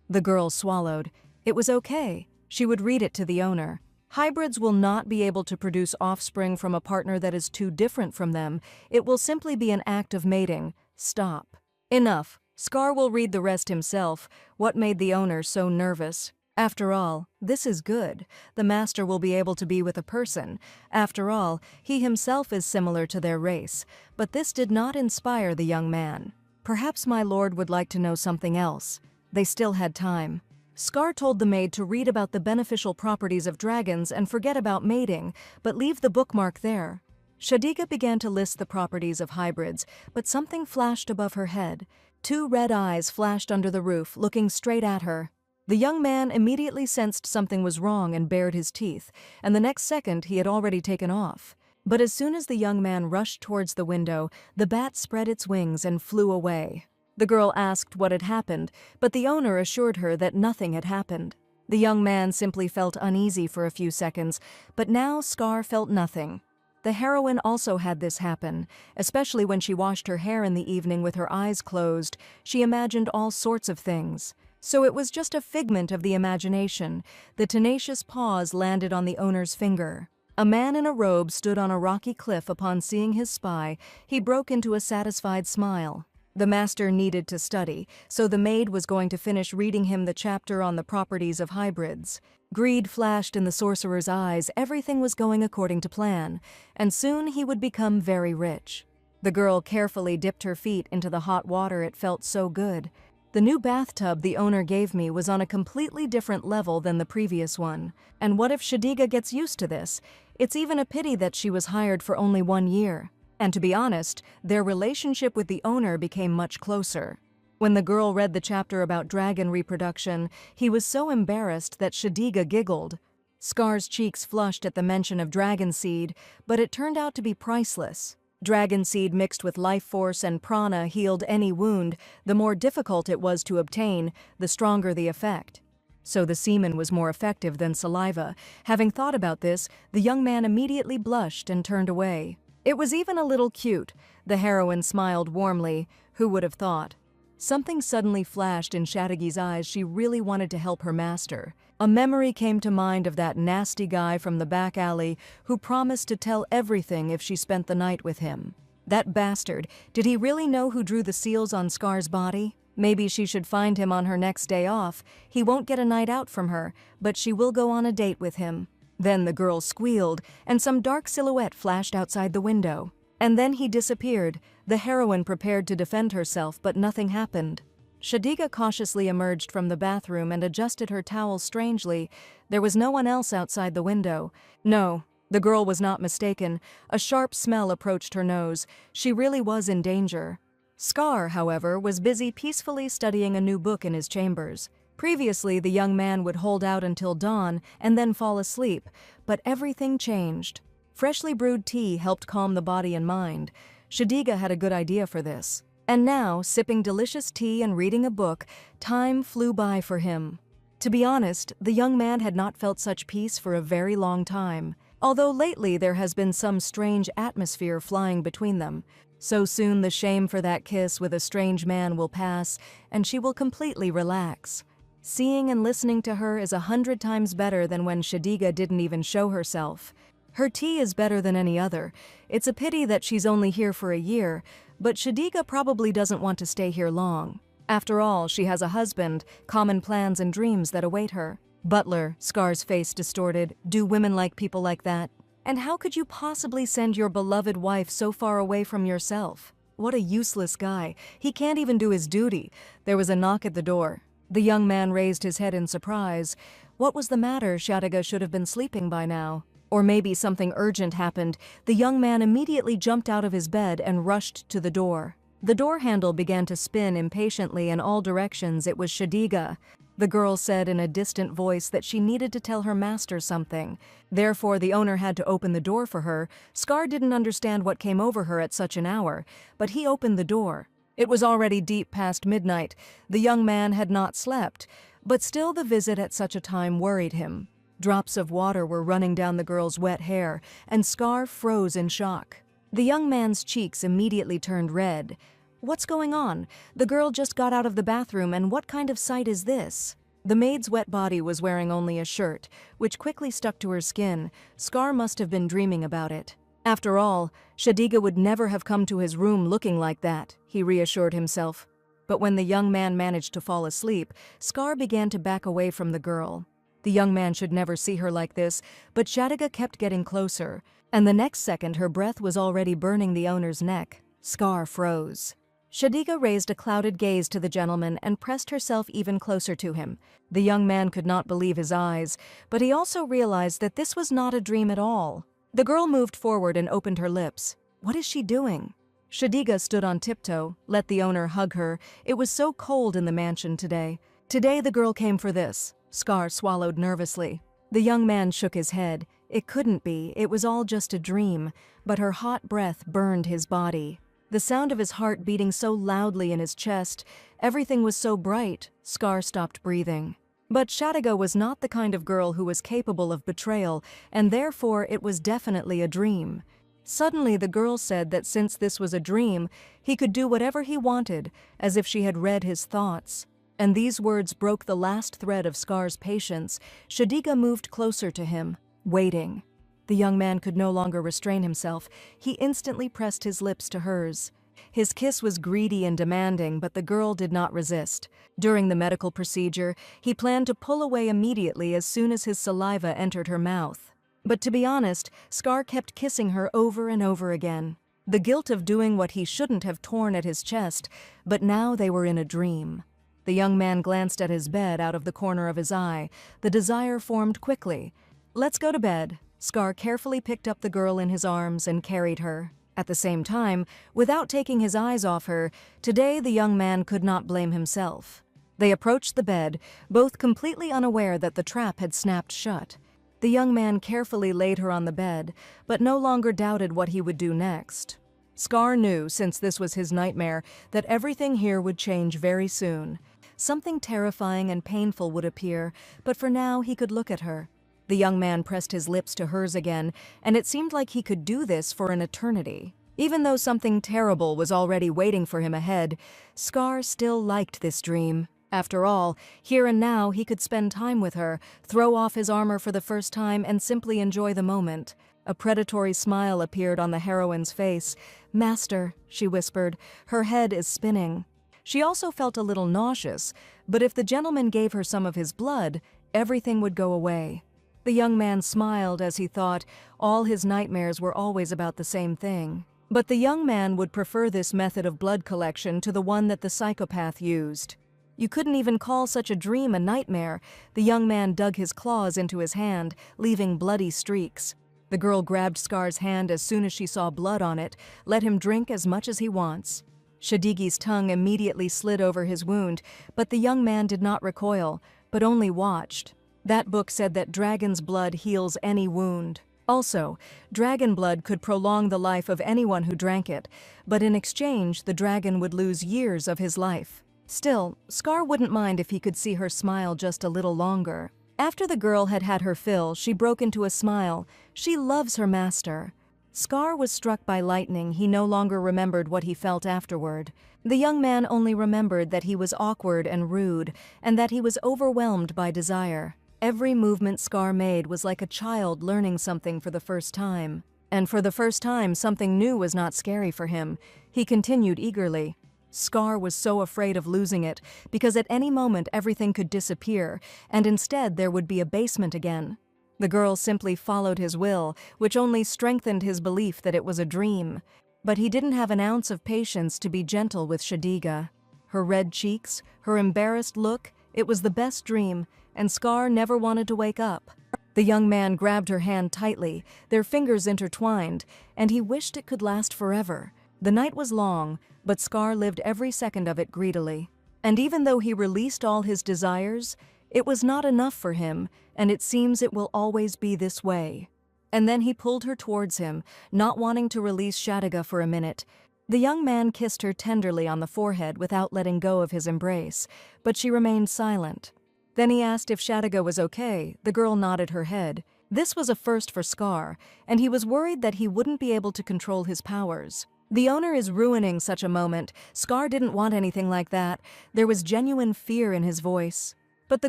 The girl swallowed. It was okay. She would read it to the owner. Hybrids will not be able to produce offspring from a partner that is too different from them. It will simply be an act of mating. Stop. Enough. Scar will read the rest himself. What made the owner so nervous? After all, this is good. The master will be able to be with a person. After all, he himself is similar to their race. But this did not inspire the young man. Perhaps my lord would like to know something else. They still had time. Scar told the maid to read about the beneficial properties of dragons and forget about mating, but leave the bookmark there. Shadiga began to list the properties of hybrids, but something flashed above her head. 2 red eyes flashed under the roof, looking straight at her. The young man immediately sensed something was wrong and bared his teeth, and the next second he had already taken off. But as soon as the young man rushed towards the window, the bat spread its wings and flew away. The girl asked what had happened, but the owner assured her that nothing had happened. The young man simply felt uneasy for a few seconds, but now Scar felt nothing. The heroine also had this happen, especially when she washed her hair in the evening with her eyes closed. She imagined all sorts of things. So it was just a figment of the imagination. The tenacious paws landed on the owner's finger. A man in a robe stood on a rocky cliff. Upon seeing his spy, he broke into a satisfied smile. The master needed to study, so the maid was going to finish reading him the chapter on the properties of hybrids. Greed flashed in the sorcerer's eyes. Everything was going according to plan, and soon he would become very rich. The girl carefully dipped her feet into the hot water. It felt so good. The new bathtub the owner gave me was on a completely different level than the previous one. And what if Shadiga gets used to this? It's even a pity that she was hired for only 1 year. And to be honest, their relationship with the owner became much closer. When the girl read the chapter about dragon reproduction, he was so embarrassed that Shadiga giggled. Scar's cheeks flushed at the mention of dragon seed, but it turned out to be priceless. Dragon seed mixed with life force and prana healed any wound. The more difficult it was to obtain, the stronger the effect. So the semen was more effective than saliva. Having thought about this, the young man immediately blushed and turned away. It was even a little cute. The heroine smiled warmly. Who would have thought? Something suddenly flashed in Shadiga's eyes. She really wanted to help her master. A memory came to mind of that nasty guy from the back alley who promised to tell everything if she spent the night with him. That bastard, did he really know who drew the seals on Scar's body? Maybe she should find him on her next day off. He won't get a night out from her, but she will go on a date with him. Then the girl squealed, and some dark silhouette flashed outside the window. And then he disappeared. The heroine prepared to defend herself, but nothing happened. Shadiga cautiously emerged from the bathroom and adjusted her towel strangely. There was no one else outside the window. No, the girl was not mistaken. A sharp smell approached her nose. She really was in danger. Scar, however, was busy peacefully studying a new book in his chambers. Previously, the young man would hold out until dawn and then fall asleep, but everything changed. Freshly brewed tea helped calm the body and mind. Shadiga had a good idea for this. And now, sipping delicious tea and reading a book, time flew by for him. To be honest, the young man had not felt such peace for a very long time, although lately there has been some strange atmosphere flying between them. So soon the shame for that kiss with a strange man will pass, and she will completely relax. Seeing and listening to her is 100 times better than when Shadiga didn't even show herself. Her tea is better than any other. It's a pity that she's only here for a year, but Shadiga probably doesn't want to stay here long. After all, she has a husband, common plans and dreams that await her. Butler, Scar's face distorted. Do women like people like that? And how could you possibly send your beloved wife so far away from yourself? What a useless guy. He can't even do his duty. There was a knock at the door. The young man raised his head in surprise. What was the matter? Shadiga should have been sleeping by now. Or maybe something urgent happened. The young man immediately jumped out of his bed and rushed to the door. The door handle began to spin impatiently in all directions. It was Shadiga. The girl said in a distant voice that she needed to tell her master something. Therefore, the owner had to open the door for her. Scar didn't understand what came over her at such an hour, but he opened the door. It was already deep past midnight. The young man had not slept, but still the visit at such a time worried him. Drops of water were running down the girl's wet hair, and Scar froze in shock. The young man's cheeks immediately turned red. What's going on? The girl just got out of the bathroom, and what kind of sight is this? The maid's wet body was wearing only a shirt, which quickly stuck to her skin. Scar must have been dreaming about it. After all, Shadiga would never have come to his room looking like that, he reassured himself. But when the young man managed to fall asleep, Scar began to back away from the girl. The young man should never see her like this, but Shadiga kept getting closer, and the next second her breath was already burning the owner's neck. Scar froze. Shadiga raised a clouded gaze to the gentleman and pressed herself even closer to him. The young man could not believe his eyes, but he also realized that this was not a dream at all. The girl moved forward and opened her lips. What is she doing? Shadiga stood on tiptoe, let the owner hug her. It was so cold in the mansion today. Today the girl came for this. Scar swallowed nervously. The young man shook his head. It couldn't be, it was all just a dream, but her hot breath burned his body. The sound of his heart beating so loudly in his chest, everything was so bright, Scar stopped breathing. But Shadiga was not the kind of girl who was capable of betrayal, and therefore it was definitely a dream. Suddenly the girl said that since this was a dream, he could do whatever he wanted, as if she had read his thoughts. And these words broke the last thread of Scar's patience. Shadiga moved closer to him, waiting. The young man could no longer restrain himself. He instantly pressed his lips to hers. His kiss was greedy and demanding, but the girl did not resist. During the medical procedure, he planned to pull away immediately as soon as his saliva entered her mouth. But to be honest, Scar kept kissing her over and over again. The guilt of doing what he shouldn't have torn at his chest, but now they were in a dream. The young man glanced at his bed out of the corner of his eye. The desire formed quickly. Let's go to bed. Scar carefully picked up the girl in his arms and carried her. At the same time, without taking his eyes off her, today the young man could not blame himself. They approached the bed, both completely unaware that the trap had snapped shut. The young man carefully laid her on the bed, but no longer doubted what he would do next. Scar knew, since this was his nightmare, that everything here would change very soon. Something terrifying and painful would appear, but for now he could look at her. The young man pressed his lips to hers again, and it seemed like he could do this for an eternity. Even though something terrible was already waiting for him ahead, Scar still liked this dream. After all, here and now he could spend time with her, throw off his armor for the first time and simply enjoy the moment. A predatory smile appeared on the heroine's face. "Master," she whispered, her head is spinning. She also felt a little nauseous, but if the gentleman gave her some of his blood, everything would go away. The young man smiled as he thought all his nightmares were always about the same thing. But the young man would prefer this method of blood collection to the one that the psychopath used. You couldn't even call such a dream a nightmare. The young man dug his claws into his hand, leaving bloody streaks. The girl grabbed Scar's hand as soon as she saw blood on it. "Let him drink as much as he wants." Shadigi's tongue immediately slid over his wound, but the young man did not recoil, but only watched. That book said that dragon's blood heals any wound. Also, dragon blood could prolong the life of anyone who drank it, but in exchange, the dragon would lose years of his life. Still, Scar wouldn't mind if he could see her smile just a little longer. After the girl had had her fill, she broke into a smile. She loves her master. Scar was struck by lightning. He no longer remembered what he felt afterward. The young man only remembered that he was awkward and rude, and that he was overwhelmed by desire. Every movement Scar made was like a child learning something for the first time. And for the first time, something new was not scary for him. He continued eagerly. Scar was so afraid of losing it, because at any moment everything could disappear, and instead there would be a basement again. The girl simply followed his will, which only strengthened his belief that it was a dream. But he didn't have an ounce of patience to be gentle with Shadiga. Her red cheeks, her embarrassed look, it was the best dream, and Scar never wanted to wake up. The young man grabbed her hand tightly, their fingers intertwined, and he wished it could last forever. The night was long, but Scar lived every second of it greedily. And even though he released all his desires, it was not enough for him, and it seems it will always be this way. And then he pulled her towards him, not wanting to release Shadiga for a minute. The young man kissed her tenderly on the forehead without letting go of his embrace, but she remained silent. Then he asked if Shadiga was okay. The girl nodded her head. This was a first for Scar, and he was worried that he wouldn't be able to control his powers. The owner is ruining such a moment. Scar didn't want anything like that. There was genuine fear in his voice. But the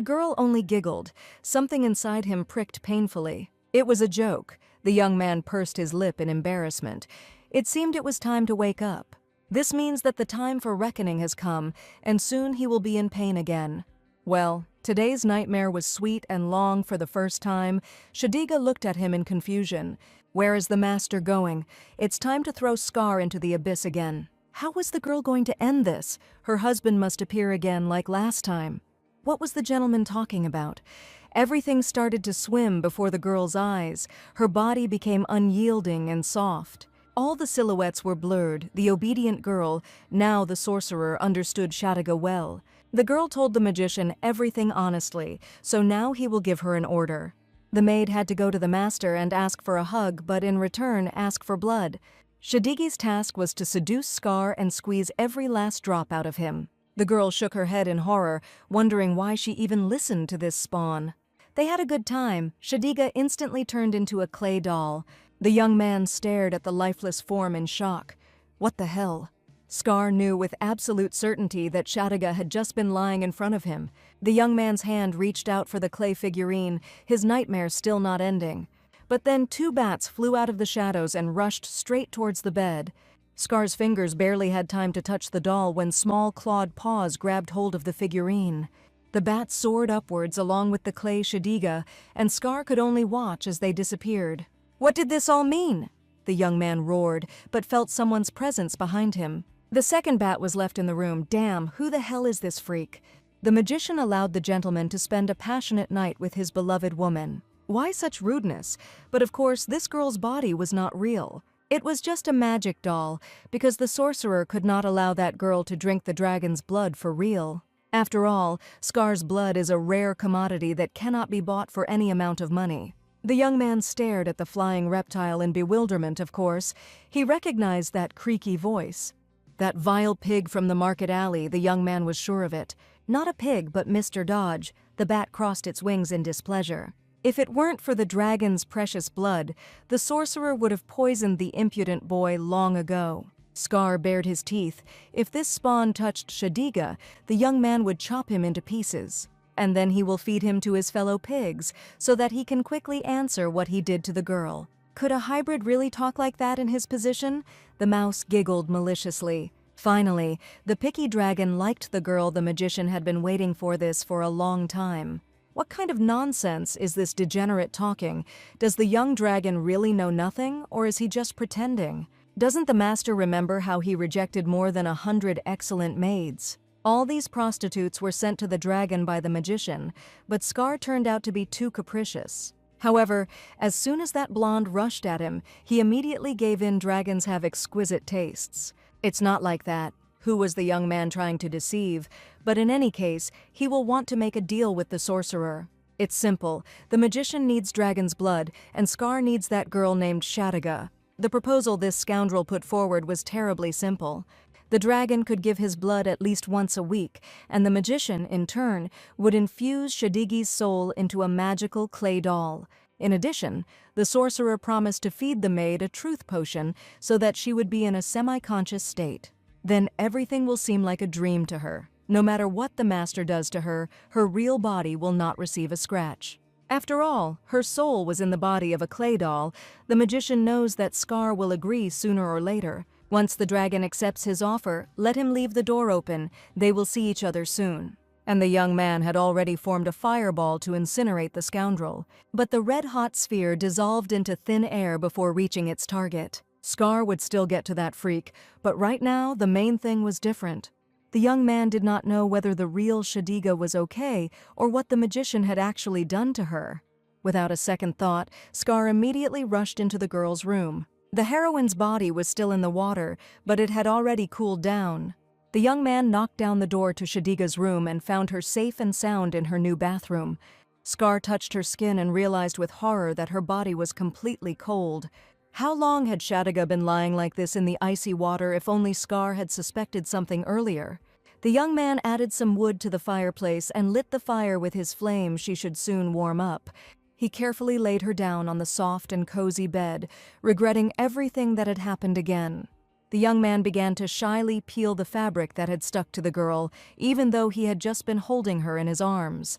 girl only giggled. Something inside him pricked painfully. It was a joke. The young man pursed his lip in embarrassment. It seemed it was time to wake up. This means that the time for reckoning has come, and soon he will be in pain again. Well, today's nightmare was sweet and long for the first time. Shadiga looked at him in confusion. Where is the master going? It's time to throw Scar into the abyss again. How was the girl going to end this? Her husband must appear again like last time. What was the gentleman talking about? Everything started to swim before the girl's eyes. Her body became unyielding and soft. All the silhouettes were blurred. The obedient girl, now the sorcerer, understood Shadiga well. The girl told the magician everything honestly, so now he will give her an order. The maid had to go to the master and ask for a hug, but in return ask for blood. Shadigi's task was to seduce Scar and squeeze every last drop out of him. The girl shook her head in horror, wondering why she even listened to this spawn. They had a good time. Shadiga instantly turned into a clay doll. The young man stared at the lifeless form in shock. What the hell? Scar knew with absolute certainty that Shadiga had just been lying in front of him. The young man's hand reached out for the clay figurine, his nightmare still not ending. But then 2 bats flew out of the shadows and rushed straight towards the bed. Scar's fingers barely had time to touch the doll when small clawed paws grabbed hold of the figurine. The bats soared upwards along with the clay Shadiga, and Scar could only watch as they disappeared. What did this all mean? The young man roared, but felt someone's presence behind him. The second bat was left in the room. Damn, who the hell is this freak? The magician allowed the gentleman to spend a passionate night with his beloved woman. Why such rudeness? But of course, this girl's body was not real. It was just a magic doll, because the sorcerer could not allow that girl to drink the dragon's blood for real. After all, Scar's blood is a rare commodity that cannot be bought for any amount of money. The young man stared at the flying reptile in bewilderment, of course. He recognized that creaky voice. That vile pig from the market alley, the young man was sure of it. Not a pig, but Mr. Dodge. The bat crossed its wings in displeasure. If it weren't for the dragon's precious blood, the sorcerer would have poisoned the impudent boy long ago. Scar bared his teeth. If this spawn touched Shadiga, the young man would chop him into pieces. And then he will feed him to his fellow pigs, so that he can quickly answer what he did to the girl. Could a hybrid really talk like that in his position? The mouse giggled maliciously. Finally, the picky dragon liked the girl the magician had been waiting for this for a long time. What kind of nonsense is this degenerate talking? Does the young dragon really know nothing, or is he just pretending? Doesn't the master remember how he rejected more than 100 excellent maids? All these prostitutes were sent to the dragon by the magician, but Scar turned out to be too capricious. However, as soon as that blonde rushed at him, he immediately gave in. Dragons have exquisite tastes. It's not like that. Who was the young man trying to deceive? But in any case, he will want to make a deal with the sorcerer. It's simple. The magician needs dragon's blood, and Scar needs that girl named Shadiga. The proposal this scoundrel put forward was terribly simple. The dragon could give his blood at least once a week, and the magician, in turn, would infuse Shadigi's soul into a magical clay doll. In addition, the sorcerer promised to feed the maid a truth potion so that she would be in a semi-conscious state. Then everything will seem like a dream to her. No matter what the master does to her, her real body will not receive a scratch. After all, her soul was in the body of a clay doll. The magician knows that Scar will agree sooner or later. Once the dragon accepts his offer, let him leave the door open. They will see each other soon. And the young man had already formed a fireball to incinerate the scoundrel. But the red-hot sphere dissolved into thin air before reaching its target. Scar would still get to that freak, but right now the main thing was different. The young man did not know whether the real Shadiga was okay or what the magician had actually done to her. Without a second thought, Scar immediately rushed into the girl's room. The heroine's body was still in the water, but it had already cooled down. The young man knocked down the door to Shadiga's room and found her safe and sound in her new bathroom. Scar touched her skin and realized with horror that her body was completely cold. How long had Shadiga been lying like this in the icy water if only Scar had suspected something earlier? The young man added some wood to the fireplace and lit the fire with his flame. She should soon warm up. He carefully laid her down on the soft and cozy bed, regretting everything that had happened again. The young man began to shyly peel the fabric that had stuck to the girl, even though he had just been holding her in his arms.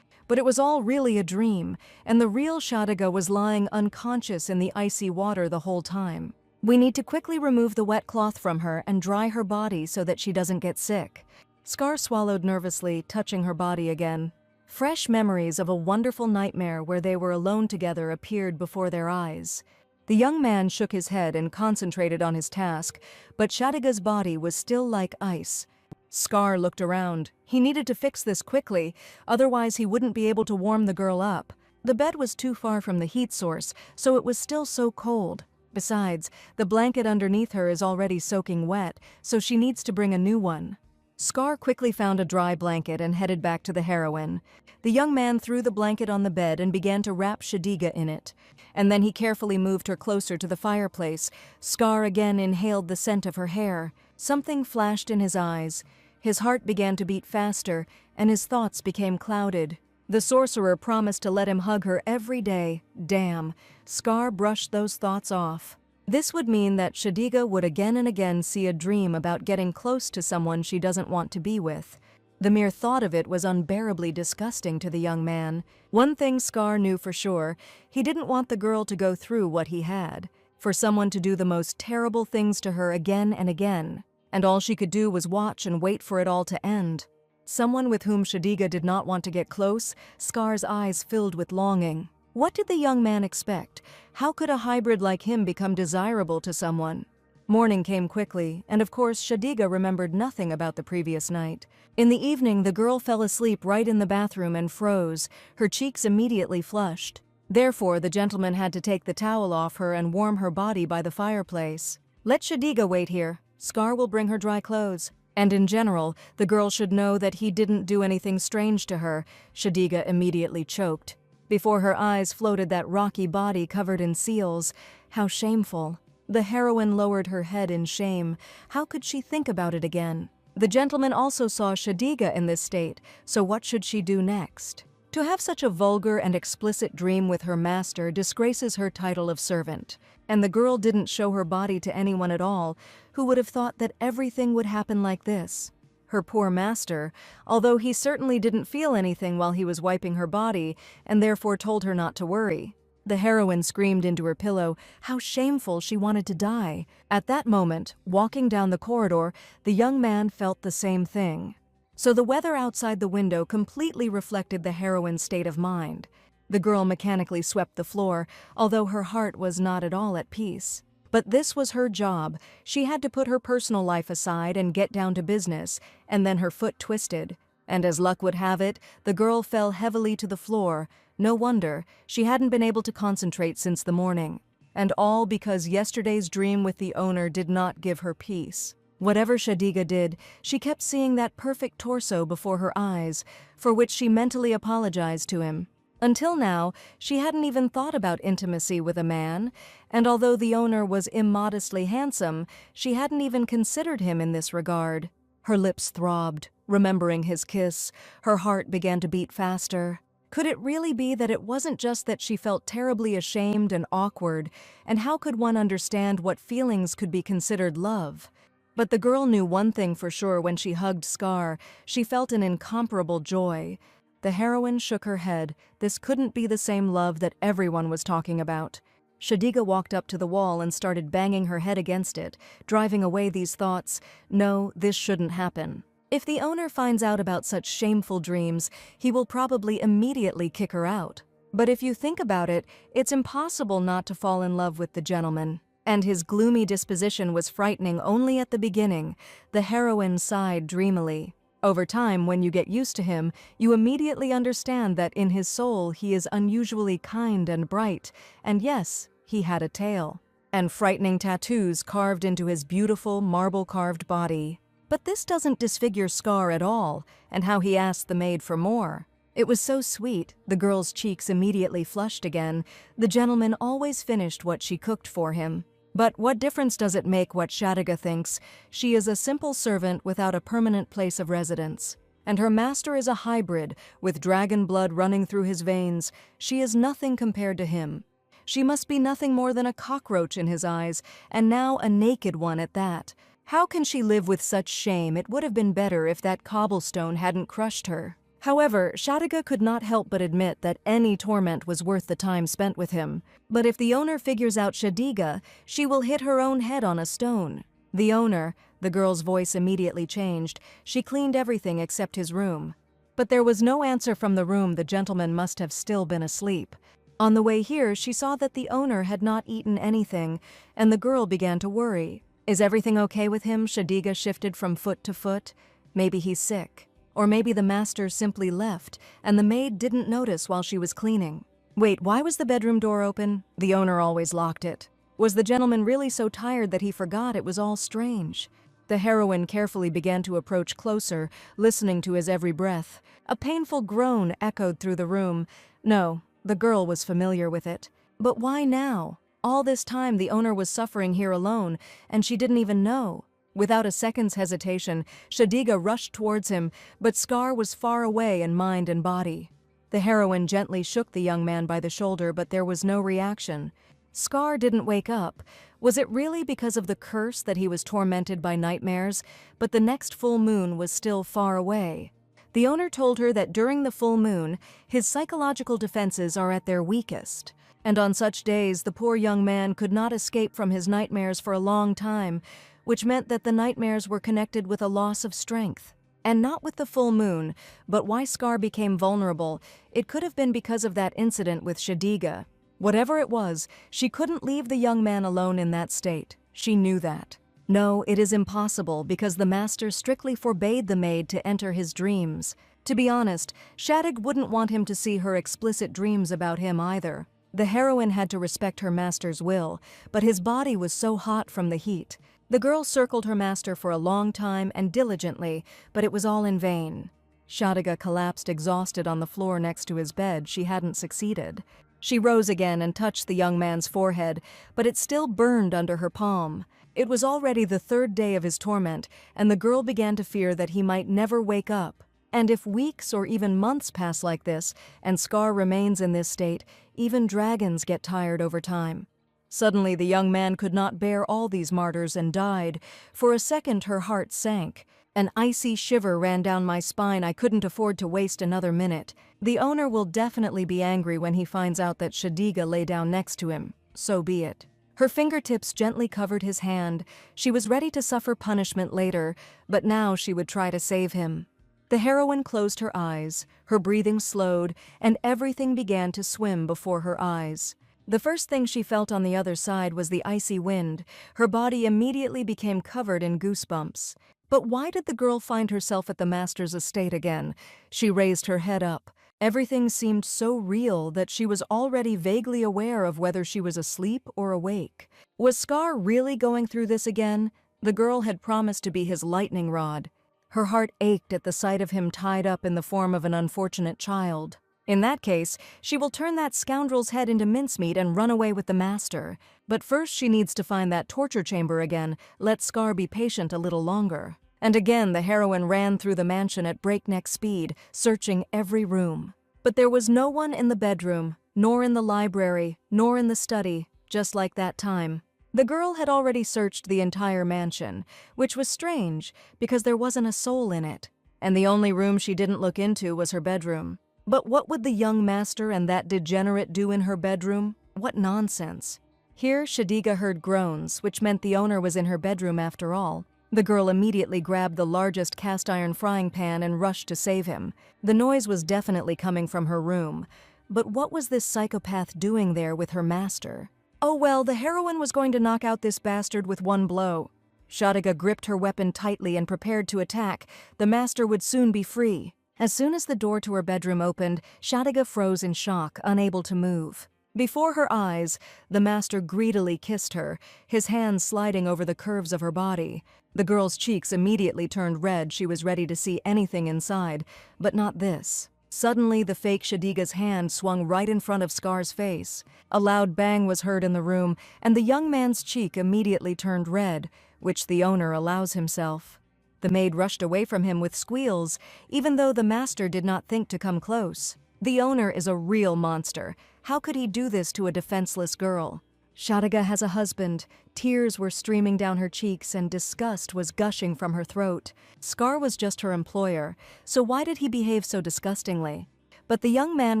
But it was all really a dream, and the real Shadiga was lying unconscious in the icy water the whole time. We need to quickly remove the wet cloth from her and dry her body so that she doesn't get sick. Scar swallowed nervously, touching her body again. Fresh memories of a wonderful nightmare where they were alone together appeared before their eyes. The young man shook his head and concentrated on his task, but Shadiga's body was still like ice. Scar looked around. He needed to fix this quickly, otherwise he wouldn't be able to warm the girl up. The bed was too far from the heat source, so it was still so cold. Besides, the blanket underneath her is already soaking wet, so she needs to bring a new one. Scar quickly found a dry blanket and headed back to the heroine. The young man threw the blanket on the bed and began to wrap Shadiga in it. And then he carefully moved her closer to the fireplace. Scar again inhaled the scent of her hair. Something flashed in his eyes. His heart began to beat faster, and his thoughts became clouded. The sorcerer promised to let him hug her every day. Damn. Scar brushed those thoughts off. This would mean that Shadiga would again and again see a dream about getting close to someone she doesn't want to be with. The mere thought of it was unbearably disgusting to the young man. One thing Scar knew for sure, he didn't want the girl to go through what he had. For someone to do the most terrible things to her again and again. And all she could do was watch and wait for it all to end. Someone with whom Shadiga did not want to get close, Scar's eyes filled with longing. What did the young man expect? How could a hybrid like him become desirable to someone? Morning came quickly, and of course Shadiga remembered nothing about the previous night. In the evening, the girl fell asleep right in the bathroom and froze, her cheeks immediately flushed. Therefore, the gentleman had to take the towel off her and warm her body by the fireplace. Let Shadiga wait here. Scar will bring her dry clothes. And in general, the girl should know that he didn't do anything strange to her. Shadiga immediately choked. Before her eyes floated that rocky body covered in seals. How shameful. The heroine lowered her head in shame. How could she think about it again? The gentleman also saw Shadiga in this state, so what should she do next? To have such a vulgar and explicit dream with her master disgraces her title of servant, and the girl didn't show her body to anyone at all who would have thought that everything would happen like this. Her poor master, although he certainly didn't feel anything while he was wiping her body and therefore told her not to worry. The heroine screamed into her pillow how shameful she wanted to die. At that moment, walking down the corridor, the young man felt the same thing. So the weather outside the window completely reflected the heroine's state of mind. The girl mechanically swept the floor, although her heart was not at all at peace. But this was her job. She had to put her personal life aside and get down to business, and then her foot twisted. And as luck would have it, the girl fell heavily to the floor. No wonder, she hadn't been able to concentrate since the morning. And all because yesterday's dream with the owner did not give her peace. Whatever Shadiga did, she kept seeing that perfect torso before her eyes, for which she mentally apologized to him. Until now, she hadn't even thought about intimacy with a man, and although the owner was immodestly handsome, she hadn't even considered him in this regard. Her lips throbbed, remembering his kiss. Her heart began to beat faster. Could it really be that it wasn't just that she felt terribly ashamed and awkward, and how could one understand what feelings could be considered love? But the girl knew one thing for sure when she hugged Scar. She felt an incomparable joy. The heroine shook her head. This couldn't be the same love that everyone was talking about. Shadiga walked up to the wall and started banging her head against it, driving away these thoughts. No, this shouldn't happen. If the owner finds out about such shameful dreams, he will probably immediately kick her out. But if you think about it, it's impossible not to fall in love with the gentleman. And his gloomy disposition was frightening only at the beginning. The heroine sighed dreamily. Over time, when you get used to him, you immediately understand that in his soul he is unusually kind and bright, and yes, he had a tail, and frightening tattoos carved into his beautiful marble-carved body. But this doesn't disfigure Scar at all, and how he asked the maid for more. It was so sweet, the girl's cheeks immediately flushed again. The gentleman always finished what she cooked for him. But what difference does it make what Shadiga thinks? She is a simple servant without a permanent place of residence. And her master is a hybrid, with dragon blood running through his veins. She is nothing compared to him. She must be nothing more than a cockroach in his eyes, and now a naked one at that. How can she live with such shame? It would have been better if that cobblestone hadn't crushed her. However, Shadiga could not help but admit that any torment was worth the time spent with him. But if the owner figures out Shadiga, she will hit her own head on a stone. The owner, the girl's voice immediately changed. She cleaned everything except his room. But there was no answer from the room. The gentleman must have still been asleep. On the way here, she saw that the owner had not eaten anything, and the girl began to worry. Is everything okay with him? Shadiga shifted from foot to foot. Maybe he's sick. Or maybe the master simply left, and the maid didn't notice while she was cleaning. Wait, why was the bedroom door open? The owner always locked it. Was the gentleman really so tired that he forgot? It was all strange. The heroine carefully began to approach closer, listening to his every breath. A painful groan echoed through the room. No, the girl was familiar with it. But why now? All this time the owner was suffering here alone, and she didn't even know. Without a second's hesitation, Shadiga rushed towards him, but Scar was far away in mind and body. The heroine gently shook the young man by the shoulder, but there was no reaction. Scar didn't wake up. Was it really because of the curse that he was tormented by nightmares? But the next full moon was still far away. The owner told her that during the full moon, his psychological defenses are at their weakest. And on such days, the poor young man could not escape from his nightmares for a long time, which meant that the nightmares were connected with a loss of strength. And not with the full moon, but why Scar became vulnerable. It could have been because of that incident with Shadiga. Whatever it was, she couldn't leave the young man alone in that state. She knew that. No, it is impossible, because the master strictly forbade the maid to enter his dreams. To be honest, Shadig wouldn't want him to see her explicit dreams about him either. The heroine had to respect her master's will, but his body was so hot from the heat. The girl circled her master for a long time and diligently, but it was all in vain. Shadiga collapsed exhausted on the floor next to his bed. She hadn't succeeded. She rose again and touched the young man's forehead, but it still burned under her palm. It was already the third day of his torment, and the girl began to fear that he might never wake up. And if weeks or even months pass like this, and Scar remains in this state, even dragons get tired over time. Suddenly the young man could not bear all these martyrs and died. For a second her heart sank. An icy shiver ran down my spine. I couldn't afford to waste another minute. The owner will definitely be angry when he finds out that Shadiga lay down next to him. So be it. Her fingertips gently covered his hand. She was ready to suffer punishment later, but now she would try to save him. The heroine closed her eyes, her breathing slowed, and everything began to swim before her eyes. The first thing she felt on the other side was the icy wind. Her body immediately became covered in goosebumps. But why did the girl find herself at the master's estate again? She raised her head up. Everything seemed so real that she was already vaguely aware of whether she was asleep or awake. Was Scar really going through this again? The girl had promised to be his lightning rod. Her heart ached at the sight of him tied up in the form of an unfortunate child. In that case, she will turn that scoundrel's head into mincemeat and run away with the master. But first she needs to find that torture chamber again. Let Scar be patient a little longer. And again the heroine ran through the mansion at breakneck speed, searching every room. But there was no one in the bedroom, nor in the library, nor in the study, just like that time. The girl had already searched the entire mansion, which was strange because there wasn't a soul in it. And the only room she didn't look into was her bedroom. But what would the young master and that degenerate do in her bedroom? What nonsense. Here Shadiga heard groans, which meant the owner was in her bedroom after all. The girl immediately grabbed the largest cast-iron frying pan and rushed to save him. The noise was definitely coming from her room. But what was this psychopath doing there with her master? Oh well, the heroine was going to knock out this bastard with one blow. Shadiga gripped her weapon tightly and prepared to attack. The master would soon be free. As soon as the door to her bedroom opened, Shadiga froze in shock, unable to move. Before her eyes, the master greedily kissed her, his hands sliding over the curves of her body. The girl's cheeks immediately turned red. She was ready to see anything inside, but not this. Suddenly, the fake Shadiga's hand swung right in front of Scar's face. A loud bang was heard in the room, and the young man's cheek immediately turned red, which the owner allows himself. The maid rushed away from him with squeals, even though the master did not think to come close. The owner is a real monster. How could he do this to a defenseless girl? Shadiga has a husband. Tears were streaming down her cheeks and disgust was gushing from her throat. Scar was just her employer, so why did he behave so disgustingly? But the young man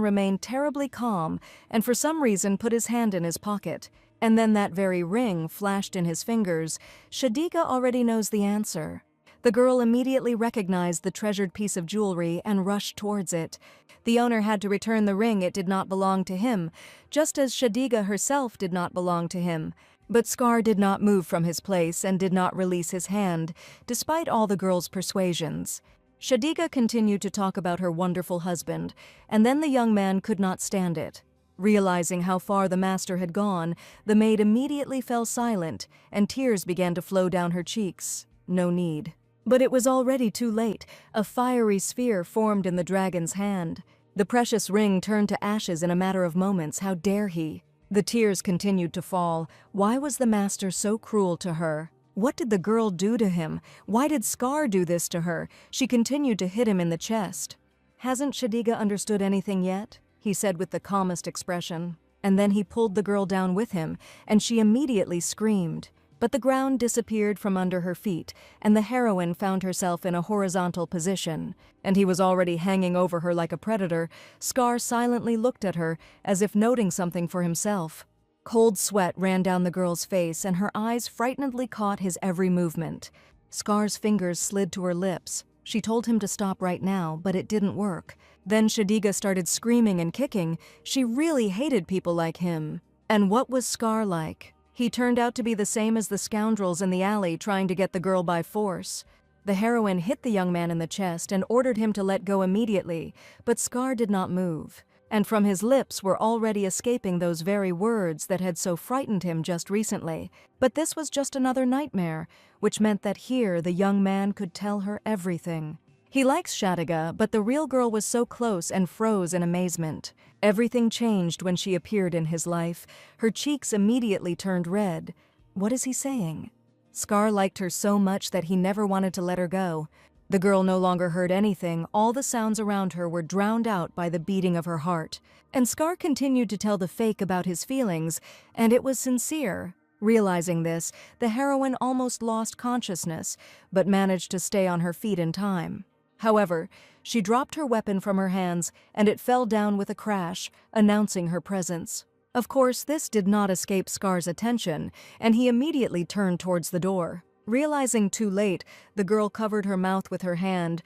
remained terribly calm and for some reason put his hand in his pocket. And then that very ring flashed in his fingers. Shadiga already knows the answer. The girl immediately recognized the treasured piece of jewelry and rushed towards it. The owner had to return the ring. It did not belong to him, just as Shadiga herself did not belong to him. But Scar did not move from his place and did not release his hand, despite all the girl's persuasions. Shadiga continued to talk about her wonderful husband, and then the young man could not stand it. Realizing how far the master had gone, the maid immediately fell silent, and tears began to flow down her cheeks. No need. But it was already too late. A fiery sphere formed in the dragon's hand. The precious ring turned to ashes in a matter of moments. How dare he? The tears continued to fall. Why was the master so cruel to her? What did the girl do to him? Why did Scar do this to her? She continued to hit him in the chest. "Hasn't Shadiga understood anything yet?" he said with the calmest expression. And then he pulled the girl down with him, and she immediately screamed. But the ground disappeared from under her feet, and the heroine found herself in a horizontal position, and he was already hanging over her like a predator. Scar silently looked at her, as if noting something for himself. Cold sweat ran down the girl's face, and her eyes frightenedly caught his every movement. Scar's fingers slid to her lips. She told him to stop right now, but it didn't work. Then Shadiga started screaming and kicking. She really hated people like him. And what was Scar like? He turned out to be the same as the scoundrels in the alley trying to get the girl by force. The heroine hit the young man in the chest and ordered him to let go immediately, but Scar did not move. And from his lips were already escaping those very words that had so frightened him just recently. But this was just another nightmare, which meant that here the young man could tell her everything. He likes Shadiga, but the real girl was so close and froze in amazement. Everything changed when she appeared in his life. Her cheeks immediately turned red. What is he saying? Scar liked her so much that he never wanted to let her go. The girl no longer heard anything. All the sounds around her were drowned out by the beating of her heart. And Scar continued to tell the fake about his feelings, and it was sincere. Realizing this, the heroine almost lost consciousness, but managed to stay on her feet in time. However, she dropped her weapon from her hands, and it fell down with a crash, announcing her presence. Of course, this did not escape Scar's attention, and he immediately turned towards the door. Realizing too late, the girl covered her mouth with her hand.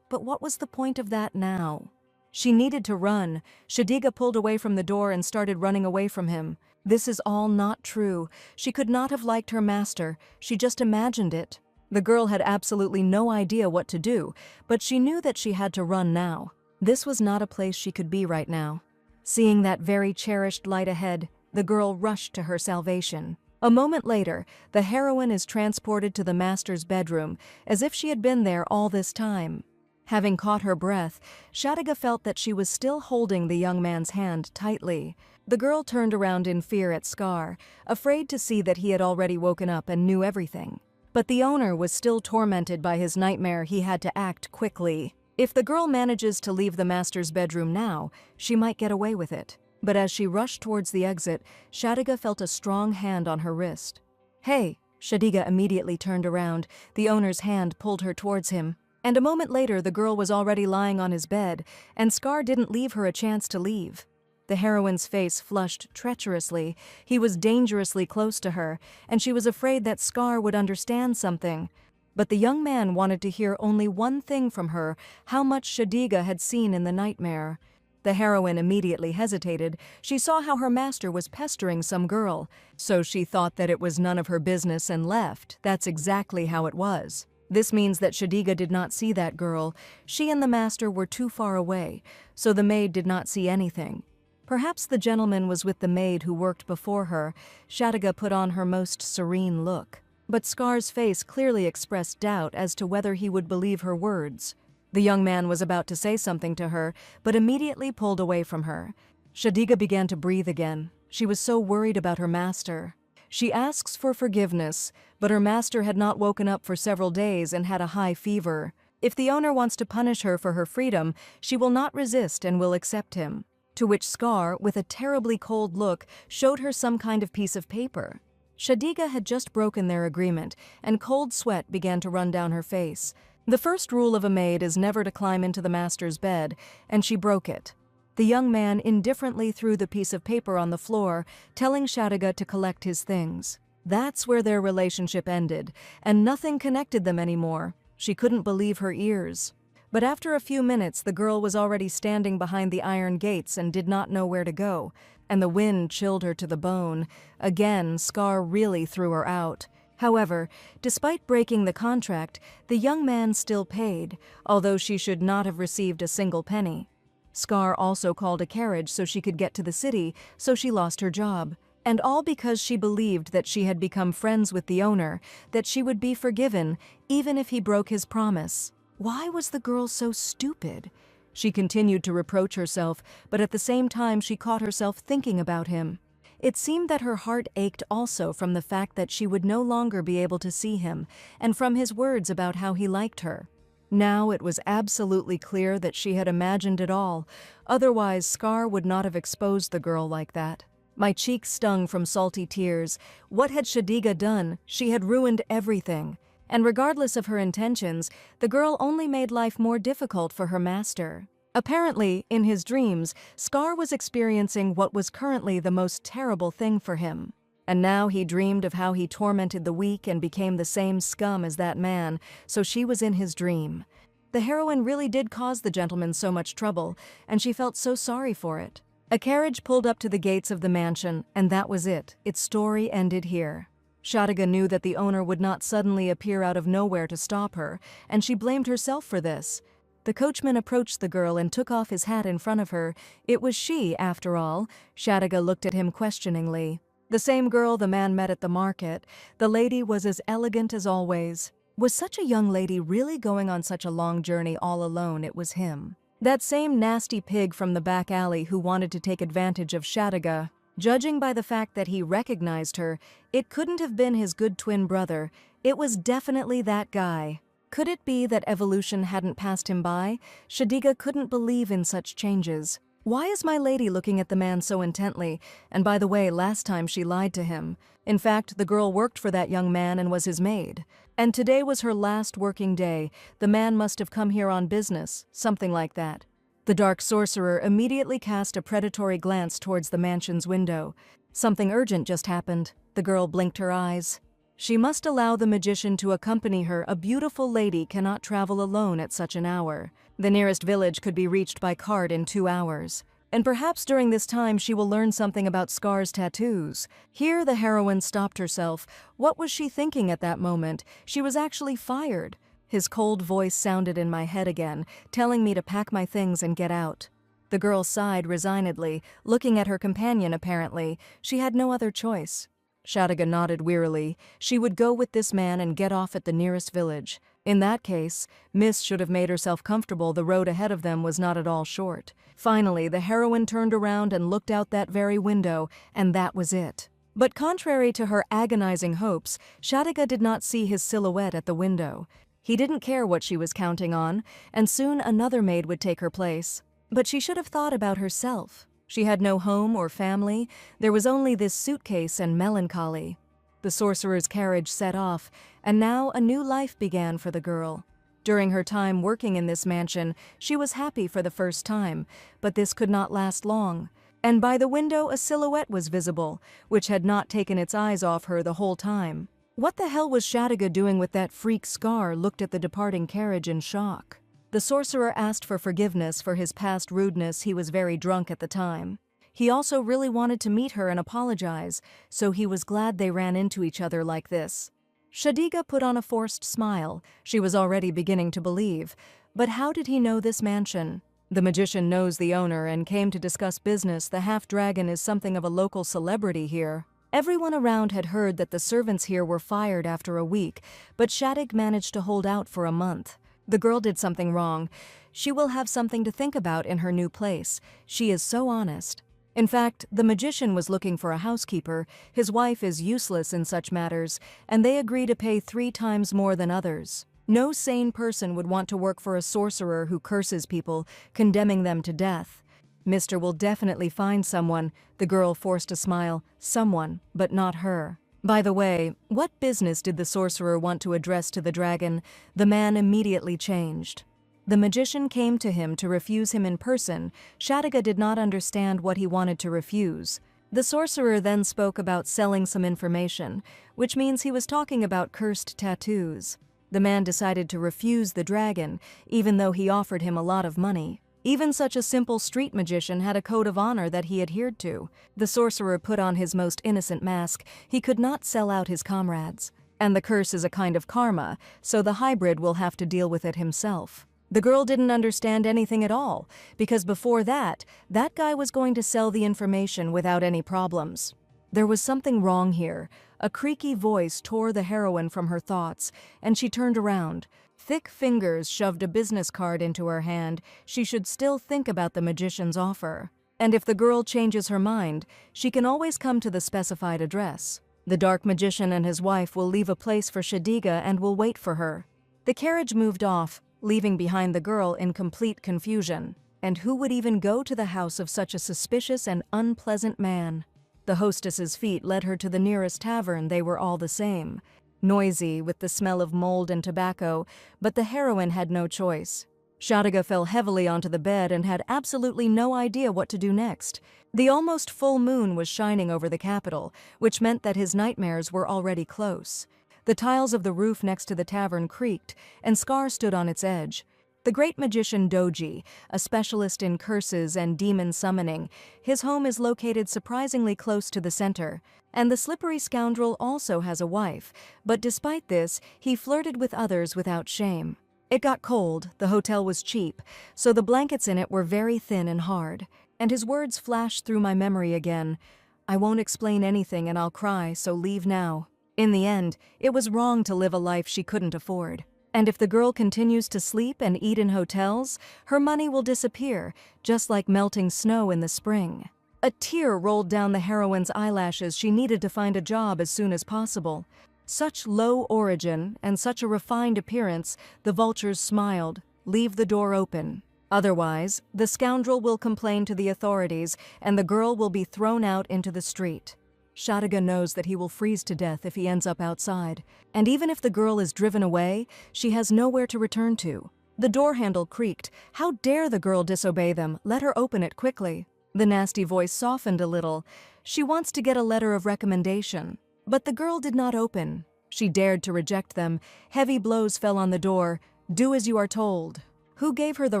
But what was the point of that now? She needed to run. Shadiga pulled away from the door and started running away from him. This is all not true. She could not have liked her master. She just imagined it. The girl had absolutely no idea what to do, but she knew that she had to run now. This was not a place she could be right now. Seeing that very cherished light ahead, the girl rushed to her salvation. A moment later, the heroine is transported to the master's bedroom, as if she had been there all this time. Having caught her breath, Shadiga felt that she was still holding the young man's hand tightly. The girl turned around in fear at Scar, afraid to see that he had already woken up and knew everything. But the owner was still tormented by his nightmare. He had to act quickly. If the girl manages to leave the master's bedroom now, she might get away with it. But as she rushed towards the exit, Shadiga felt a strong hand on her wrist. "Hey!" Shadiga immediately turned around. The owner's hand pulled her towards him. And a moment later, the girl was already lying on his bed, and Scar didn't leave her a chance to leave. The heroine's face flushed treacherously. He was dangerously close to her, and she was afraid that Scar would understand something. But the young man wanted to hear only one thing from her: how much Shadiga had seen in the nightmare. The heroine immediately hesitated. She saw how her master was pestering some girl, so she thought that it was none of her business and left. That's exactly how it was. This means that Shadiga did not see that girl. She and the master were too far away, so the maid did not see anything. Perhaps the gentleman was with the maid who worked before her. Shadiga put on her most serene look. But Scar's face clearly expressed doubt as to whether he would believe her words. The young man was about to say something to her, but immediately pulled away from her. Shadiga began to breathe again. She was so worried about her master. She asks for forgiveness, but her master had not woken up for several days and had a high fever. If the owner wants to punish her for her freedom, she will not resist and will accept him. To which Scar, with a terribly cold look, showed her some kind of piece of paper. Shadiga had just broken their agreement, and cold sweat began to run down her face. The first rule of a maid is never to climb into the master's bed, and she broke it. The young man indifferently threw the piece of paper on the floor, telling Shadiga to collect his things. That's where their relationship ended, and nothing connected them anymore. She couldn't believe her ears. But after a few minutes, the girl was already standing behind the iron gates and did not know where to go, and the wind chilled her to the bone. Again, Scar really threw her out. However, despite breaking the contract, the young man still paid, although she should not have received a single penny. Scar also called a carriage so she could get to the city, so she lost her job. And all because she believed that she had become friends with the owner, that she would be forgiven, even if he broke his promise. Why was the girl so stupid? She continued to reproach herself, but at the same time she caught herself thinking about him. It seemed that her heart ached also from the fact that she would no longer be able to see him, and from his words about how he liked her. Now it was absolutely clear that she had imagined it all, otherwise Scar would not have exposed the girl like that. My cheeks stung from salty tears. What had Shadiga done? She had ruined everything. And regardless of her intentions, the girl only made life more difficult for her master. Apparently, in his dreams, Scar was experiencing what was currently the most terrible thing for him. And now he dreamed of how he tormented the weak and became the same scum as that man, so she was in his dream. The heroine really did cause the gentleman so much trouble, and she felt so sorry for it. A carriage pulled up to the gates of the mansion, and that was it. Its story ended here. Shadiga knew that the owner would not suddenly appear out of nowhere to stop her, and she blamed herself for this. The coachman approached the girl and took off his hat in front of her. It was she, after all. Shadiga looked at him questioningly. The same girl the man met at the market. The lady was as elegant as always. Was such a young lady really going on such a long journey all alone? It was him. That same nasty pig from the back alley who wanted to take advantage of Shadiga. Judging by the fact that he recognized her, it couldn't have been his good twin brother. It was definitely that guy. Could it be that evolution hadn't passed him by? Shadiga couldn't believe in such changes. Why is my lady looking at the man so intently? And by the way, last time she lied to him. In fact, the girl worked for that young man and was his maid. And today was her last working day. The man must have come here on business, something like that. The dark sorcerer immediately cast a predatory glance towards the mansion's window. Something urgent just happened. The girl blinked her eyes. She must allow the magician to accompany her. A beautiful lady cannot travel alone at such an hour. The nearest village could be reached by cart in 2 hours. And perhaps during this time she will learn something about Scar's tattoos. Here the heroine stopped herself. What was she thinking at that moment? She was actually fired. His cold voice sounded in my head again, telling me to pack my things and get out. The girl sighed resignedly, looking at her companion apparently. She had no other choice. Shadiga nodded wearily. She would go with this man and get off at the nearest village. In that case, Miss should have made herself comfortable. The road ahead of them was not at all short. Finally, the heroine turned around and looked out that very window, and that was it. But contrary to her agonizing hopes, Shadiga did not see his silhouette at the window. He didn't care what she was counting on, and soon another maid would take her place. But she should have thought about herself. She had no home or family. There was only this suitcase and melancholy. The sorcerer's carriage set off, and now a new life began for the girl. During her time working in this mansion, she was happy for the first time, but this could not last long. And by the window a silhouette was visible, which had not taken its eyes off her the whole time. What the hell was Shadiga doing with that freak Scar? Looked at the departing carriage in shock. The sorcerer asked for forgiveness for his past rudeness. He was very drunk at the time. He also really wanted to meet her and apologize, so he was glad they ran into each other like this. Shadiga put on a forced smile. She was already beginning to believe. But how did he know this mansion? The magician knows the owner and came to discuss business. The half-dragon is something of a local celebrity here. Everyone around had heard that the servants here were fired after a week, but Shadiga managed to hold out for a month. The girl did something wrong. She will have something to think about in her new place. She is so honest. In fact, the magician was looking for a housekeeper. His wife is useless in such matters, and they agree to pay 3 times more than others. No sane person would want to work for a sorcerer who curses people, condemning them to death. Mr. will definitely find someone. The girl forced a smile. Someone, but not her. By the way, what business did the sorcerer want to address to the dragon? The man immediately changed. The magician came to him to refuse him in person. Shadiga did not understand what he wanted to refuse. The sorcerer then spoke about selling some information, which means he was talking about cursed tattoos. The man decided to refuse the dragon, even though he offered him a lot of money. Even such a simple street magician had a code of honor that he adhered to. The sorcerer put on his most innocent mask. He could not sell out his comrades. And the curse is a kind of karma, so the hybrid will have to deal with it himself. The girl didn't understand anything at all, because before that guy was going to sell the information without any problems. There was something wrong here. A creaky voice tore the heroine from her thoughts, and she turned around. Thick fingers shoved a business card into her hand. She should still think about the magician's offer. And if the girl changes her mind, she can always come to the specified address. The dark magician and his wife will leave a place for Shadiga and will wait for her. The carriage moved off, leaving behind the girl in complete confusion. And who would even go to the house of such a suspicious and unpleasant man? The hostess's feet led her to the nearest tavern. They were all the same. Noisy, with the smell of mold and tobacco, but the heroine had no choice. Shadiga fell heavily onto the bed and had absolutely no idea what to do next. The almost full moon was shining over the capital, which meant that his nightmares were already close. The tiles of the roof next to the tavern creaked, and Scar stood on its edge. The great magician Doji, a specialist in curses and demon summoning, his home is located surprisingly close to the center. And the slippery scoundrel also has a wife, but despite this, he flirted with others without shame. It got cold, the hotel was cheap, so the blankets in it were very thin and hard. And his words flashed through my memory again. I won't explain anything and I'll cry, so leave now. In the end, it was wrong to live a life she couldn't afford. And if the girl continues to sleep and eat in hotels, her money will disappear, just like melting snow in the spring. A tear rolled down the heroine's eyelashes. She needed to find a job as soon as possible. Such low origin and such a refined appearance, the vultures smiled. Leave the door open. Otherwise, the scoundrel will complain to the authorities and the girl will be thrown out into the street. Shadiga knows that he will freeze to death if he ends up outside, and even if the girl is driven away, she has nowhere to return to. The door handle creaked. How dare the girl disobey them? Let her open it quickly. The nasty voice softened a little. She wants to get a letter of recommendation. But the girl did not open. She dared to reject them. Heavy blows fell on the door. Do as you are told. Who gave her the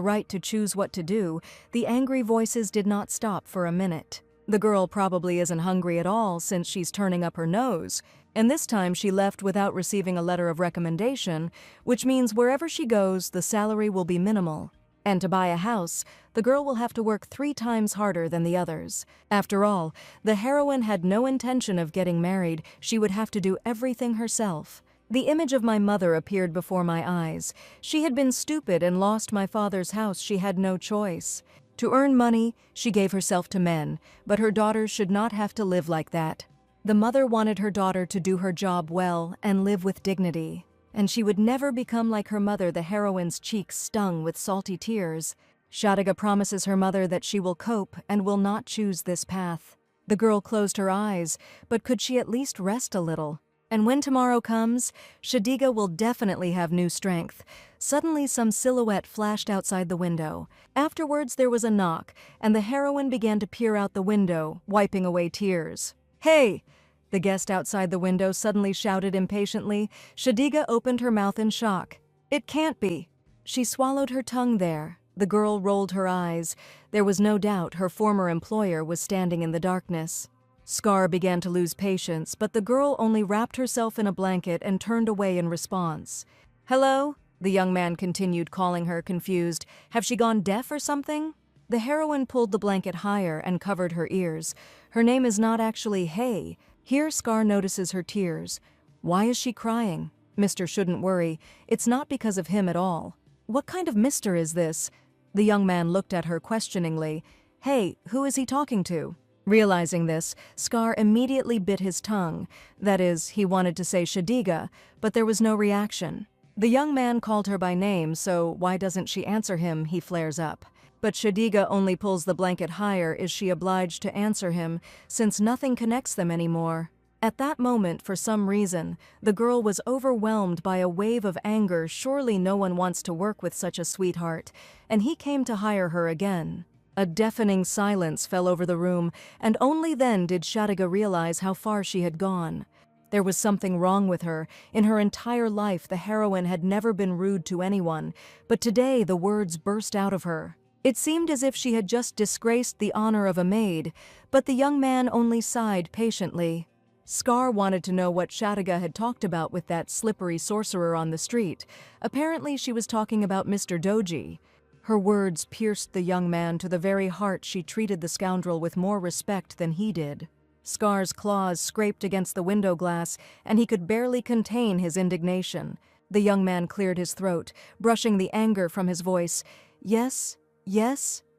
right to choose what to do? The angry voices did not stop for a minute. The girl probably isn't hungry at all since she's turning up her nose. And this time she left without receiving a letter of recommendation, which means wherever she goes, the salary will be minimal. And to buy a house, the girl will have to work 3 times harder than the others. After all, the heroine had no intention of getting married. She would have to do everything herself. The image of my mother appeared before my eyes. She had been stupid and lost my father's house. She had no choice. To earn money, she gave herself to men, but her daughters should not have to live like that. The mother wanted her daughter to do her job well and live with dignity. And she would never become like her mother. The heroine's cheeks stung with salty tears. Shadiga promises her mother that she will cope and will not choose this path. The girl closed her eyes, but could she at least rest a little? And when tomorrow comes, Shadiga will definitely have new strength. Suddenly some silhouette flashed outside the window. Afterwards there was a knock, and the heroine began to peer out the window, wiping away tears. "Hey!" The guest outside the window suddenly shouted impatiently. Shadiga opened her mouth in shock. "It can't be." She swallowed her tongue there. The girl rolled her eyes. There was no doubt her former employer was standing in the darkness. Scar began to lose patience, but the girl only wrapped herself in a blanket and turned away in response. "Hello?" The young man continued, calling her, confused. "Have she gone deaf or something?" The heroine pulled the blanket higher and covered her ears. Her name is not actually Hay. Here Scar notices her tears. Why is she crying? Mister shouldn't worry. It's not because of him at all. What kind of mister is this? The young man looked at her questioningly. Hey, who is he talking to? Realizing this, Scar immediately bit his tongue. That is, he wanted to say Shadiga, but there was no reaction. The young man called her by name, so why doesn't she answer him, he flares up. But Shadiga only pulls the blanket higher. Is she obliged to answer him, since nothing connects them anymore? At that moment, for some reason, the girl was overwhelmed by a wave of anger. Surely no one wants to work with such a sweetheart, and he came to hire her again. A deafening silence fell over the room, and only then did Shadiga realize how far she had gone. There was something wrong with her. In her entire life, the heroine had never been rude to anyone, but today the words burst out of her. It seemed as if she had just disgraced the honor of a maid, but the young man only sighed patiently. Scar wanted to know what Shadiga had talked about with that slippery sorcerer on the street. Apparently she was talking about Mr. Doji. Her words pierced the young man to the very heart. She treated the scoundrel with more respect than he did. Scar's claws scraped against the window glass, and he could barely contain his indignation. The young man cleared his throat, brushing the anger from his voice. Yes,